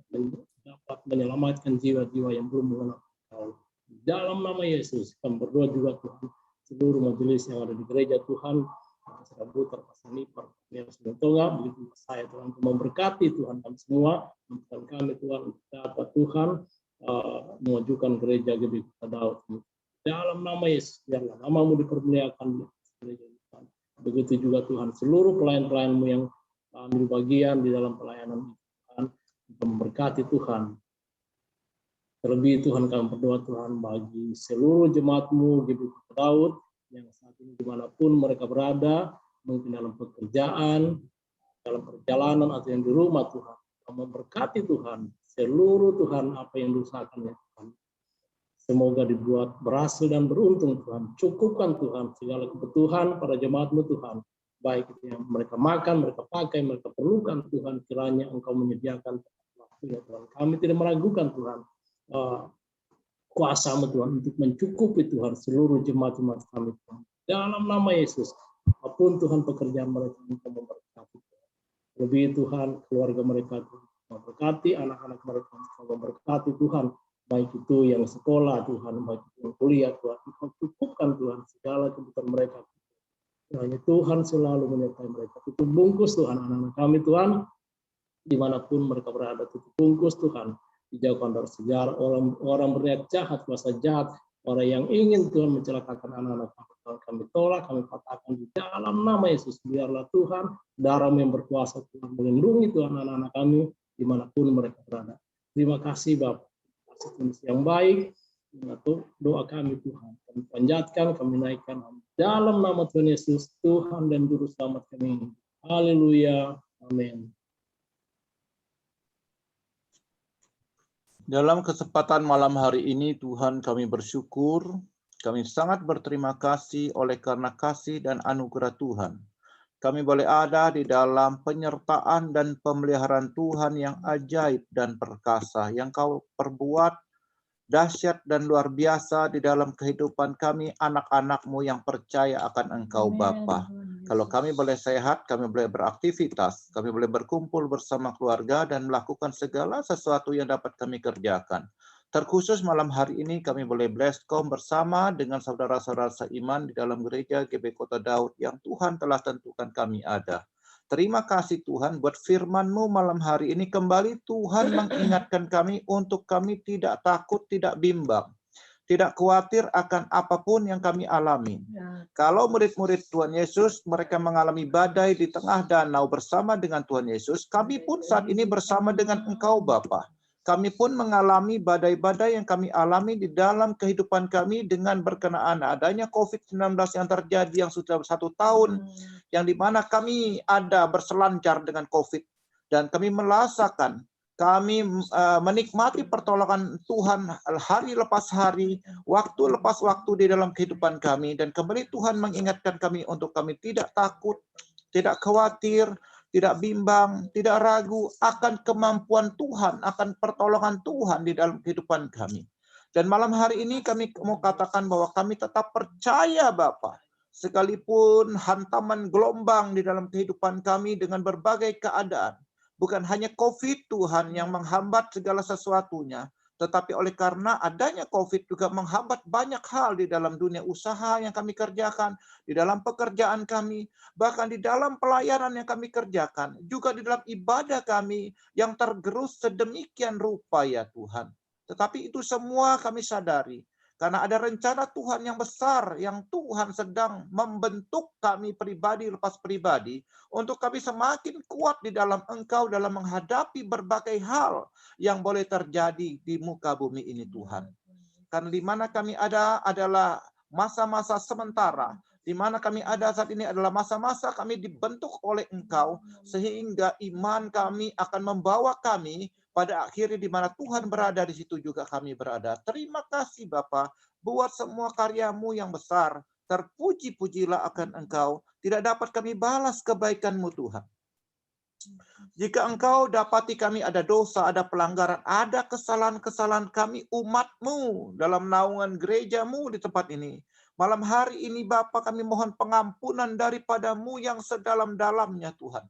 dapat menyelamatkan jiwa-jiwa yang belum mengenal Engkau. Dalam nama Yesus kami berdoa juga Tuhan, seluruh majelis yang ada di gereja Tuhan, Serabutar, Pasanipar, Selontonga, begitu saya Tuhan memberkati Tuhan kami semua, dan kami Tuhan dapat Tuhan mengajukan gereja GBI Kota Daud. Dalam nama Yesus, biarlah namamu dipermuliakan gereja Tuhan. Begitu juga Tuhan seluruh pelayan-pelayanmu yang ambil bagian di dalam pelayanan Tuhan, memberkati Tuhan. Terlebih Tuhan kami berdoa Tuhan bagi seluruh jemaat-Mu GBI Kota Daud yang saat ini dimanapun mereka berada, mungkin dalam pekerjaan, dalam perjalanan atau yang di rumah Tuhan. Kami memberkati Tuhan seluruh Tuhan apa yang diusahakannya Tuhan. Semoga dibuat berhasil dan beruntung Tuhan. Cukupkan Tuhan segala kebutuhan pada jemaat-Mu Tuhan. Baik itu yang mereka makan, mereka pakai, mereka perlukan Tuhan. Kiranya Engkau menyediakan waktunya Tuhan. Kami tidak meragukan Tuhan kuasa-Mu Tuhan untuk mencukupi Tuhan seluruh jemaat-jemaat kami Tuhan. Dalam nama Yesus, apapun Tuhan pekerjaan mereka, Engkau memberkati Tuhan. Lebih Tuhan keluarga mereka Tuhan, memberkati anak-anak mereka, Engkau memberkati Tuhan, baik itu yang sekolah Tuhan, baik itu yang kuliah Tuhan, Engkau cukupkan Tuhan segala kebutuhan mereka. Hanya Tuhan selalu menyertai mereka. Tutup bungkus Tuhan anak-anak kami Tuhan, dimanapun mereka berada, tutup bungkus Tuhan. Dijauhkan dari segala orang berniat jahat, kuasa jahat, orang yang ingin Tuhan mencelakakan anak-anak Tuhan, kami tolak, kami patahkan di dalam nama Yesus. Biarlah Tuhan darah-Mu yang berkuasa Tuhan melindungi Tuhan anak-anak kami dimanapun mereka berada. Terima kasih Bapak, kasih Tuhan yang baik. Doa kami Tuhan, kami panjatkan, kami naikkan dalam nama Tuhan Yesus, Tuhan dan Juru Selamat kami. Haleluya, amin. Dalam kesempatan malam hari ini Tuhan kami bersyukur, kami sangat berterima kasih oleh karena kasih dan anugerah Tuhan. Kami boleh ada di dalam penyertaan dan pemeliharaan Tuhan yang ajaib dan perkasa, yang Kau perbuat dahsyat dan luar biasa di dalam kehidupan kami anak-anak-Mu yang percaya akan Engkau Bapa. Kalau kami boleh sehat, kami boleh beraktivitas, kami boleh berkumpul bersama keluarga dan melakukan segala sesuatu yang dapat kami kerjakan. Terkhusus malam hari ini kami boleh blesscom bersama dengan saudara-saudara seiman di dalam gereja GBI Kota Daud yang Tuhan telah tentukan kami ada. Terima kasih Tuhan buat firman-Mu malam hari ini. Kembali Tuhan mengingatkan kami untuk kami tidak takut, tidak bimbang, tidak khawatir akan apapun yang kami alami. Kalau murid-murid Tuhan Yesus mereka mengalami badai di tengah danau bersama dengan Tuhan Yesus, kami pun saat ini bersama dengan Engkau Bapa. Kami pun mengalami badai-badai yang kami alami di dalam kehidupan kami dengan berkenaan adanya COVID-19 yang terjadi yang sudah 1 tahun, yang dimana kami ada berselancar dengan COVID. Dan kami merasakan, kami menikmati pertolongan Tuhan hari lepas hari, waktu lepas waktu di dalam kehidupan kami. Dan kembali Tuhan mengingatkan kami untuk kami tidak takut, tidak khawatir, tidak bimbang, tidak ragu akan kemampuan Tuhan, akan pertolongan Tuhan di dalam kehidupan kami. Dan malam hari ini kami mau katakan bahwa kami tetap percaya Bapa. sekalipun hantaman gelombang di dalam kehidupan kami dengan berbagai keadaan. Bukan hanya COVID Tuhan yang menghambat segala sesuatunya, tetapi oleh karena adanya COVID juga menghambat banyak hal di dalam dunia usaha yang kami kerjakan, di dalam pekerjaan kami, bahkan di dalam pelayanan yang kami kerjakan, juga di dalam ibadah kami yang tergerus sedemikian rupa ya Tuhan. Tetapi itu semua kami sadari, karena ada rencana Tuhan yang besar yang Tuhan sedang membentuk kami pribadi lepas pribadi untuk kami semakin kuat di dalam Engkau dalam menghadapi berbagai hal yang boleh terjadi di muka bumi ini Tuhan. Karena di mana kami ada adalah masa-masa sementara, di mana kami ada saat ini adalah masa-masa kami dibentuk oleh Engkau, sehingga iman kami akan membawa kami pada akhirnya di mana Tuhan berada, di situ juga kami berada. Terima kasih Bapa buat semua karya-Mu yang besar. Terpuji-pujilah akan Engkau. Tidak dapat kami balas kebaikan-Mu Tuhan. Jika Engkau dapati kami ada dosa, ada pelanggaran, ada kesalahan-kesalahan kami umat-Mu dalam naungan gereja-Mu di tempat ini. Malam hari ini Bapa kami mohon pengampunan daripada-Mu yang sedalam-dalamnya Tuhan.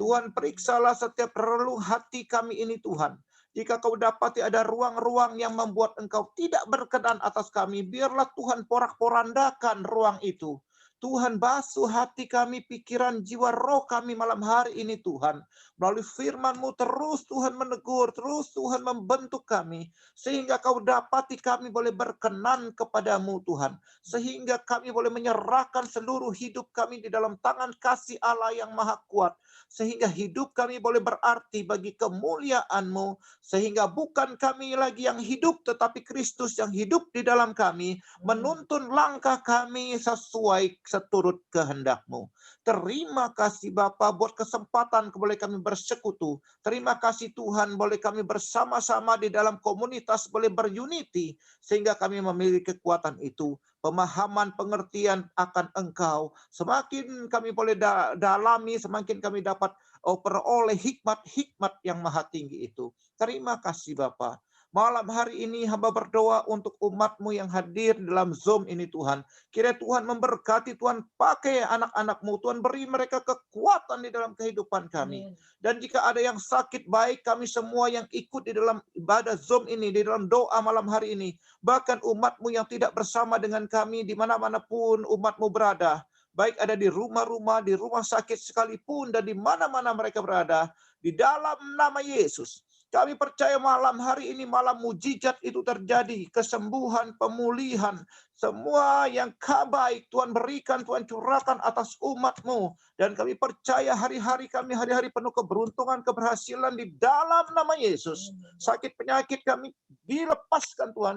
Tuhan periksalah setiap relung hati kami ini Tuhan. Jika Kau dapati ada ruang-ruang yang membuat Engkau tidak berkenan atas kami, biarlah Tuhan porak-porandakan ruang itu. Tuhan basuh hati kami, pikiran, jiwa, roh kami malam hari ini Tuhan. Melalui firman-Mu terus Tuhan menegur, terus Tuhan membentuk kami. Sehingga Kau dapati kami boleh berkenan kepadamu Tuhan. Sehingga kami boleh menyerahkan seluruh hidup kami di dalam tangan kasih Allah yang maha kuat. Sehingga hidup kami boleh berarti bagi kemuliaan-Mu. Sehingga bukan kami lagi yang hidup, tetapi Kristus yang hidup di dalam kami. Menuntun langkah kami sesuai seturut kehendak-Mu. Terima kasih Bapa buat kesempatan boleh kami bersekutu. Terima kasih Tuhan boleh kami bersama-sama di dalam komunitas, boleh berunity, sehingga kami memiliki kekuatan itu. Pemahaman, pengertian akan Engkau. Semakin kami boleh dalami, semakin kami dapat peroleh hikmat-hikmat yang maha tinggi itu. Terima kasih Bapa. Malam hari ini hamba berdoa untuk umat-Mu yang hadir dalam Zoom ini Tuhan. Kiranya Tuhan memberkati, Tuhan pakai anak-anak-Mu, Tuhan beri mereka kekuatan di dalam kehidupan kami. Dan jika ada yang sakit, baik kami semua yang ikut di dalam ibadah Zoom ini, di dalam doa malam hari ini. Bahkan umat-Mu yang tidak bersama dengan kami, di mana-mana pun umat-Mu berada. Baik ada di rumah-rumah, di rumah sakit sekalipun, dan di mana-mana mereka berada. Di dalam nama Yesus. Kami percaya malam hari ini, malam mujizat itu terjadi. Kesembuhan, pemulihan, semua yang baik Tuhan berikan, Tuhan curahkan atas umat-Mu. Dan kami percaya hari-hari kami, hari-hari penuh keberuntungan, keberhasilan di dalam nama Yesus. Sakit penyakit kami dilepaskan Tuhan,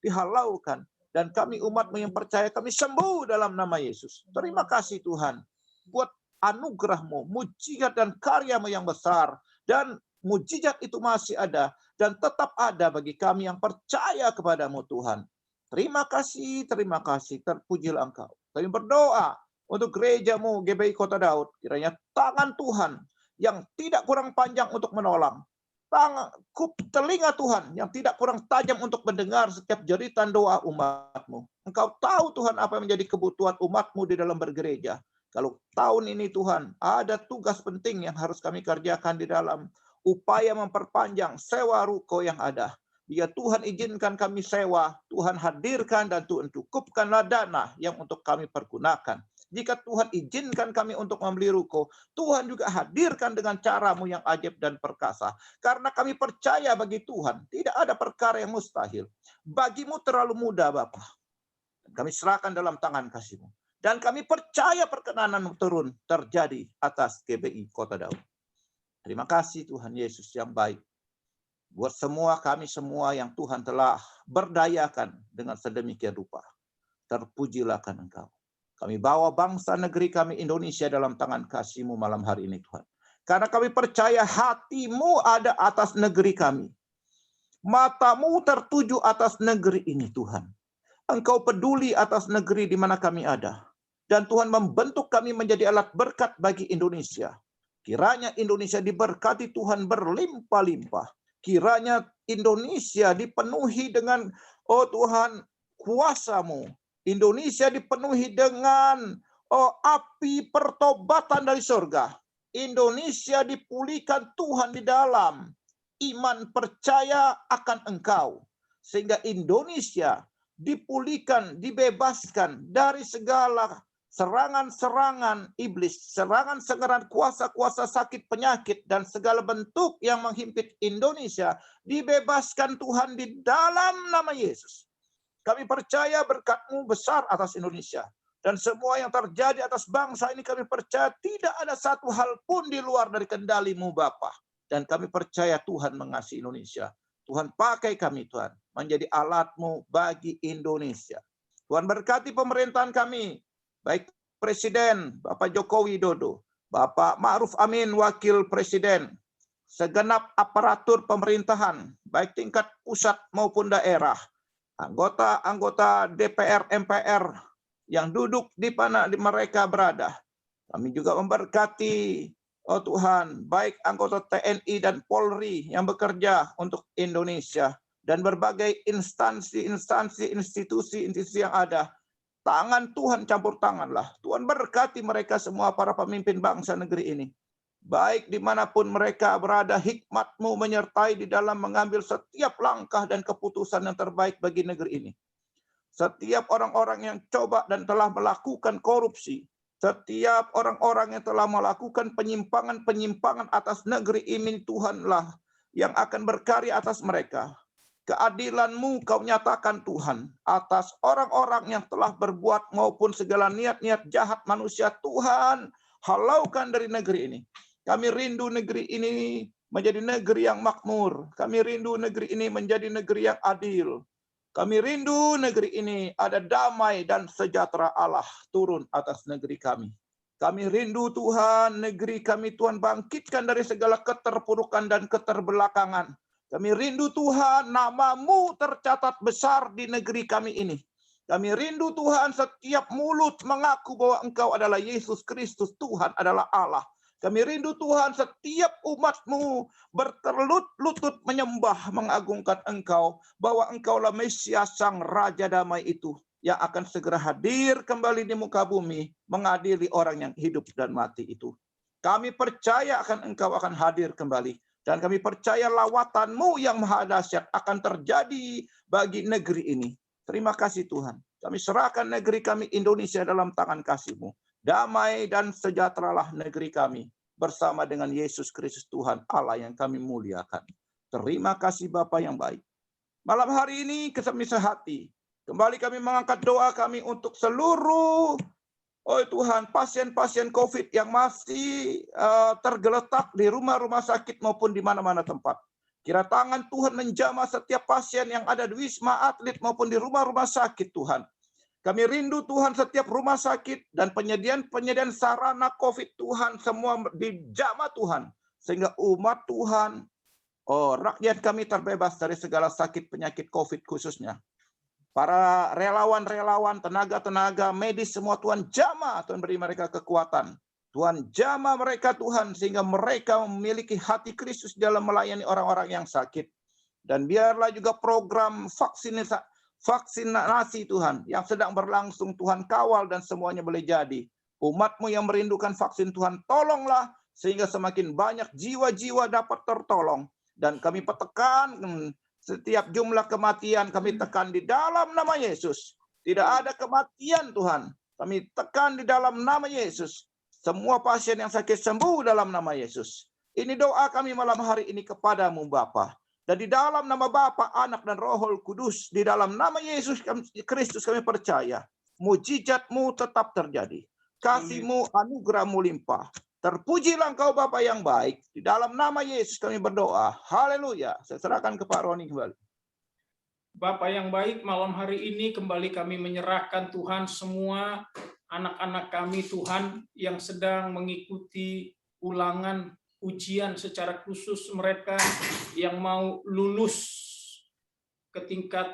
dihalaukan. Dan kami umat-Mu yang percaya, kami sembuh dalam nama Yesus. Terima kasih Tuhan. Buat anugerah-Mu, mujizat dan karya-Mu yang besar. Dan mujizat itu masih ada dan tetap ada bagi kami yang percaya kepadamu Tuhan. Terima kasih, terpujilah Engkau. Kami berdoa untuk gereja-Mu GBI Kota Daud. Kiranya tangan Tuhan yang tidak kurang panjang untuk menolong. Telinga Tuhan yang tidak kurang tajam untuk mendengar setiap jeritan doa umat-Mu. Engkau tahu Tuhan apa yang menjadi kebutuhan umat-Mu di dalam bergereja. Kalau tahun ini Tuhan ada tugas penting yang harus kami kerjakan di dalam upaya memperpanjang sewa ruko yang ada. Jika Tuhan izinkan kami sewa, Tuhan hadirkan dan Tuhan cukupkanlah dana yang untuk kami pergunakan. Jika Tuhan izinkan kami untuk membeli ruko, Tuhan juga hadirkan dengan cara-Mu yang ajaib dan perkasa. Karena kami percaya bagi Tuhan, tidak ada perkara yang mustahil. Bagi-Mu terlalu mudah Bapa. Kami serahkan dalam tangan kasih-Mu. Dan kami percaya perkenanan-Mu turun terjadi atas GBI Kota Daud. Terima kasih Tuhan Yesus yang baik. Buat semua kami semua yang Tuhan telah berdayakan dengan sedemikian rupa. Terpujilah kan Engkau. Kami bawa bangsa negeri kami Indonesia dalam tangan kasih-Mu malam hari ini Tuhan. Karena kami percaya hati-Mu ada atas negeri kami. Mata-Mu tertuju atas negeri ini Tuhan. Engkau peduli atas negeri di mana kami ada. Dan Tuhan membentuk kami menjadi alat berkat bagi Indonesia. Kiranya Indonesia diberkati Tuhan berlimpah-limpah. Kiranya Indonesia dipenuhi dengan, oh Tuhan, kuasa-Mu. Indonesia dipenuhi dengan api pertobatan dari surga. Indonesia dipulihkan Tuhan di dalam iman percaya akan Engkau. Sehingga Indonesia dipulihkan, dibebaskan dari segala serangan-serangan iblis, serangan-serangan kuasa-kuasa sakit penyakit, dan segala bentuk yang menghimpit Indonesia, dibebaskan Tuhan di dalam nama Yesus. Kami percaya berkat-Mu besar atas Indonesia. Dan semua yang terjadi atas bangsa ini kami percaya tidak ada satu hal pun di luar dari kendali-Mu Bapa. Dan kami percaya Tuhan mengasihi Indonesia. Tuhan pakai kami Tuhan menjadi alat-Mu bagi Indonesia. Tuhan berkati pemerintahan kami, baik Presiden Bapak Joko Widodo, Bapak Ma'ruf Amin Wakil Presiden, segenap aparatur pemerintahan, baik tingkat pusat maupun daerah, anggota-anggota DPR, MPR, yang duduk di mana mereka berada. Kami juga memberkati, oh Tuhan, baik anggota TNI dan Polri yang bekerja untuk Indonesia, dan berbagai instansi, institusi yang ada. Tangan Tuhan campur tanganlah. Tuhan berkati mereka semua, para pemimpin bangsa negeri ini. Baik dimanapun mereka berada, hikmat-Mu menyertai di dalam mengambil setiap langkah dan keputusan yang terbaik bagi negeri ini. Setiap orang-orang yang coba dan telah melakukan korupsi, setiap orang-orang yang telah melakukan penyimpangan-penyimpangan atas negeri ini, Tuhanlah yang akan berkarya atas mereka. Keadilan-Mu Kau nyatakan Tuhan atas orang-orang yang telah berbuat maupun segala niat-niat jahat manusia. Tuhan, halaukan dari negeri ini. Kami rindu negeri ini menjadi negeri yang makmur. Kami rindu negeri ini menjadi negeri yang adil. Kami rindu negeri ini ada damai dan sejahtera Allah turun atas negeri kami. Kami rindu Tuhan, negeri kami Tuhan bangkitkan dari segala keterpurukan dan keterbelakangan. Kami rindu Tuhan, nama-Mu tercatat besar di negeri kami ini. Kami rindu Tuhan, setiap mulut mengaku bahwa Engkau adalah Yesus Kristus, Tuhan adalah Allah. Kami rindu Tuhan, setiap umat-Mu berlutut menyembah, mengagungkan Engkau, bahwa Engkaulah Mesias, Sang Raja Damai itu, yang akan segera hadir kembali di muka bumi, mengadili orang yang hidup dan mati itu. Kami percaya akan Engkau akan hadir kembali, dan kami percaya lawatan-Mu yang maha dahsyat akan terjadi bagi negeri ini. Terima kasih Tuhan. Kami serahkan negeri kami Indonesia dalam tangan kasih-Mu. Damai dan sejahteralah negeri kami bersama dengan Yesus Kristus Tuhan Allah yang kami muliakan. Terima kasih Bapa yang baik. Malam hari ini kami sehati. Kembali kami mengangkat doa kami untuk seluruh, oh Tuhan, pasien-pasien COVID yang masih tergeletak di rumah-rumah sakit maupun di mana-mana tempat. Kira tangan Tuhan menjamah setiap pasien yang ada di Wisma Atlet maupun di rumah-rumah sakit Tuhan. Kami rindu Tuhan setiap rumah sakit dan penyediaan sarana COVID Tuhan semua dijamah Tuhan. Sehingga umat Tuhan, rakyat kami terbebas dari segala sakit penyakit COVID khususnya. Para relawan-relawan, tenaga-tenaga medis semua Tuhan jamah, Tuhan beri mereka kekuatan. Tuhan jamah mereka Tuhan sehingga mereka memiliki hati Kristus dalam melayani orang-orang yang sakit. Dan biarlah juga program vaksinasi Tuhan yang sedang berlangsung Tuhan kawal dan semuanya boleh jadi. Umat-Mu yang merindukan vaksin Tuhan tolonglah sehingga semakin banyak jiwa-jiwa dapat tertolong. Dan kami petekan setiap jumlah kematian kami tekan di dalam nama Yesus. Tidak ada kematian Tuhan. Kami tekan di dalam nama Yesus. Semua pasien yang sakit sembuh dalam nama Yesus. Ini doa kami malam hari ini kepadamu Bapa. Dan di dalam nama Bapa, Anak, dan Roh Kudus, di dalam nama Yesus Kristus kami percaya. Mujizat-Mu tetap terjadi. Kasih-Mu, anugerah-Mu limpah. Terpujilah Engkau Bapa yang baik. Di dalam nama Yesus kami berdoa. Haleluya. Saya serahkan ke Pak Roni kembali. Bapa yang baik, malam hari ini kembali kami menyerahkan Tuhan semua anak-anak kami Tuhan yang sedang mengikuti ulangan ujian secara khusus, mereka yang mau lulus ke tingkat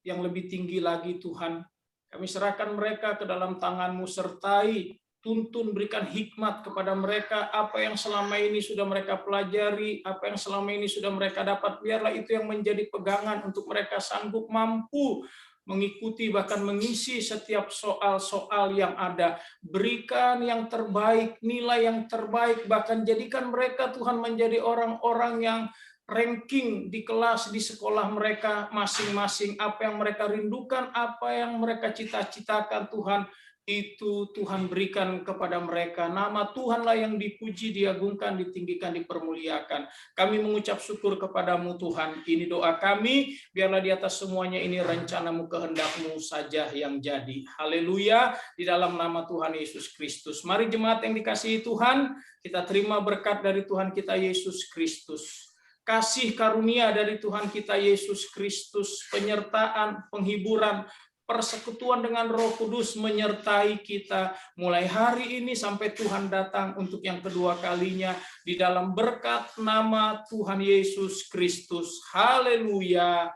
yang lebih tinggi lagi Tuhan. Kami serahkan mereka ke dalam tangan-Mu, sertai, tuntun, berikan hikmat kepada mereka, apa yang selama ini sudah mereka pelajari, apa yang selama ini sudah mereka dapat, biarlah itu yang menjadi pegangan untuk mereka sanggup mampu mengikuti bahkan mengisi setiap soal-soal yang ada. Berikan yang terbaik, nilai yang terbaik, bahkan jadikan mereka Tuhan menjadi orang-orang yang ranking di kelas, di sekolah mereka masing-masing. Apa yang mereka rindukan, apa yang mereka cita-citakan Tuhan, itu Tuhan berikan kepada mereka. Nama Tuhanlah yang dipuji, diagungkan, ditinggikan, dipermuliakan. Kami mengucap syukur kepadamu Tuhan. Ini doa kami, biarlah di atas semuanya ini rencanamu, kehendakmu saja yang jadi. Haleluya, di dalam nama Tuhan Yesus Kristus. Mari jemaat yang dikasihi Tuhan, kita terima berkat dari Tuhan kita Yesus Kristus. Kasih karunia dari Tuhan kita Yesus Kristus, penyertaan, penghiburan, persekutuan dengan Roh Kudus menyertai kita mulai hari ini sampai Tuhan datang untuk yang kedua kalinya di dalam berkat nama Tuhan Yesus Kristus. Haleluya.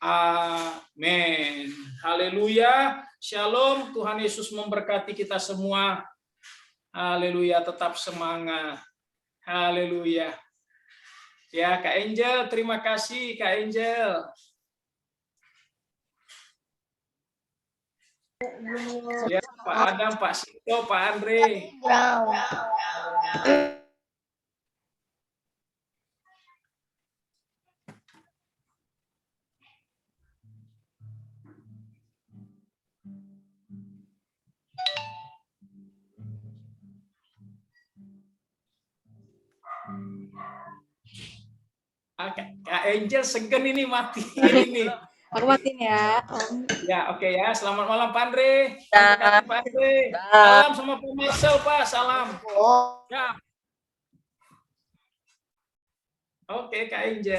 Amin. Haleluya. Shalom. Tuhan Yesus memberkati kita semua. Haleluya. Tetap semangat. Haleluya. Ya, Kak Angel, terima kasih Kak Angel. Ya, Pak Adam, Pak Sito, Pak Andre. Kak Angel segen ini mati ini. Aku matiin ya, Om. Ya, oke ya. Selamat malam Pak Andre. Ya. Pak Andre. Salam sama Pak Marcel, Pak. Salam. Oh. Ya. Oke, Kak Angel.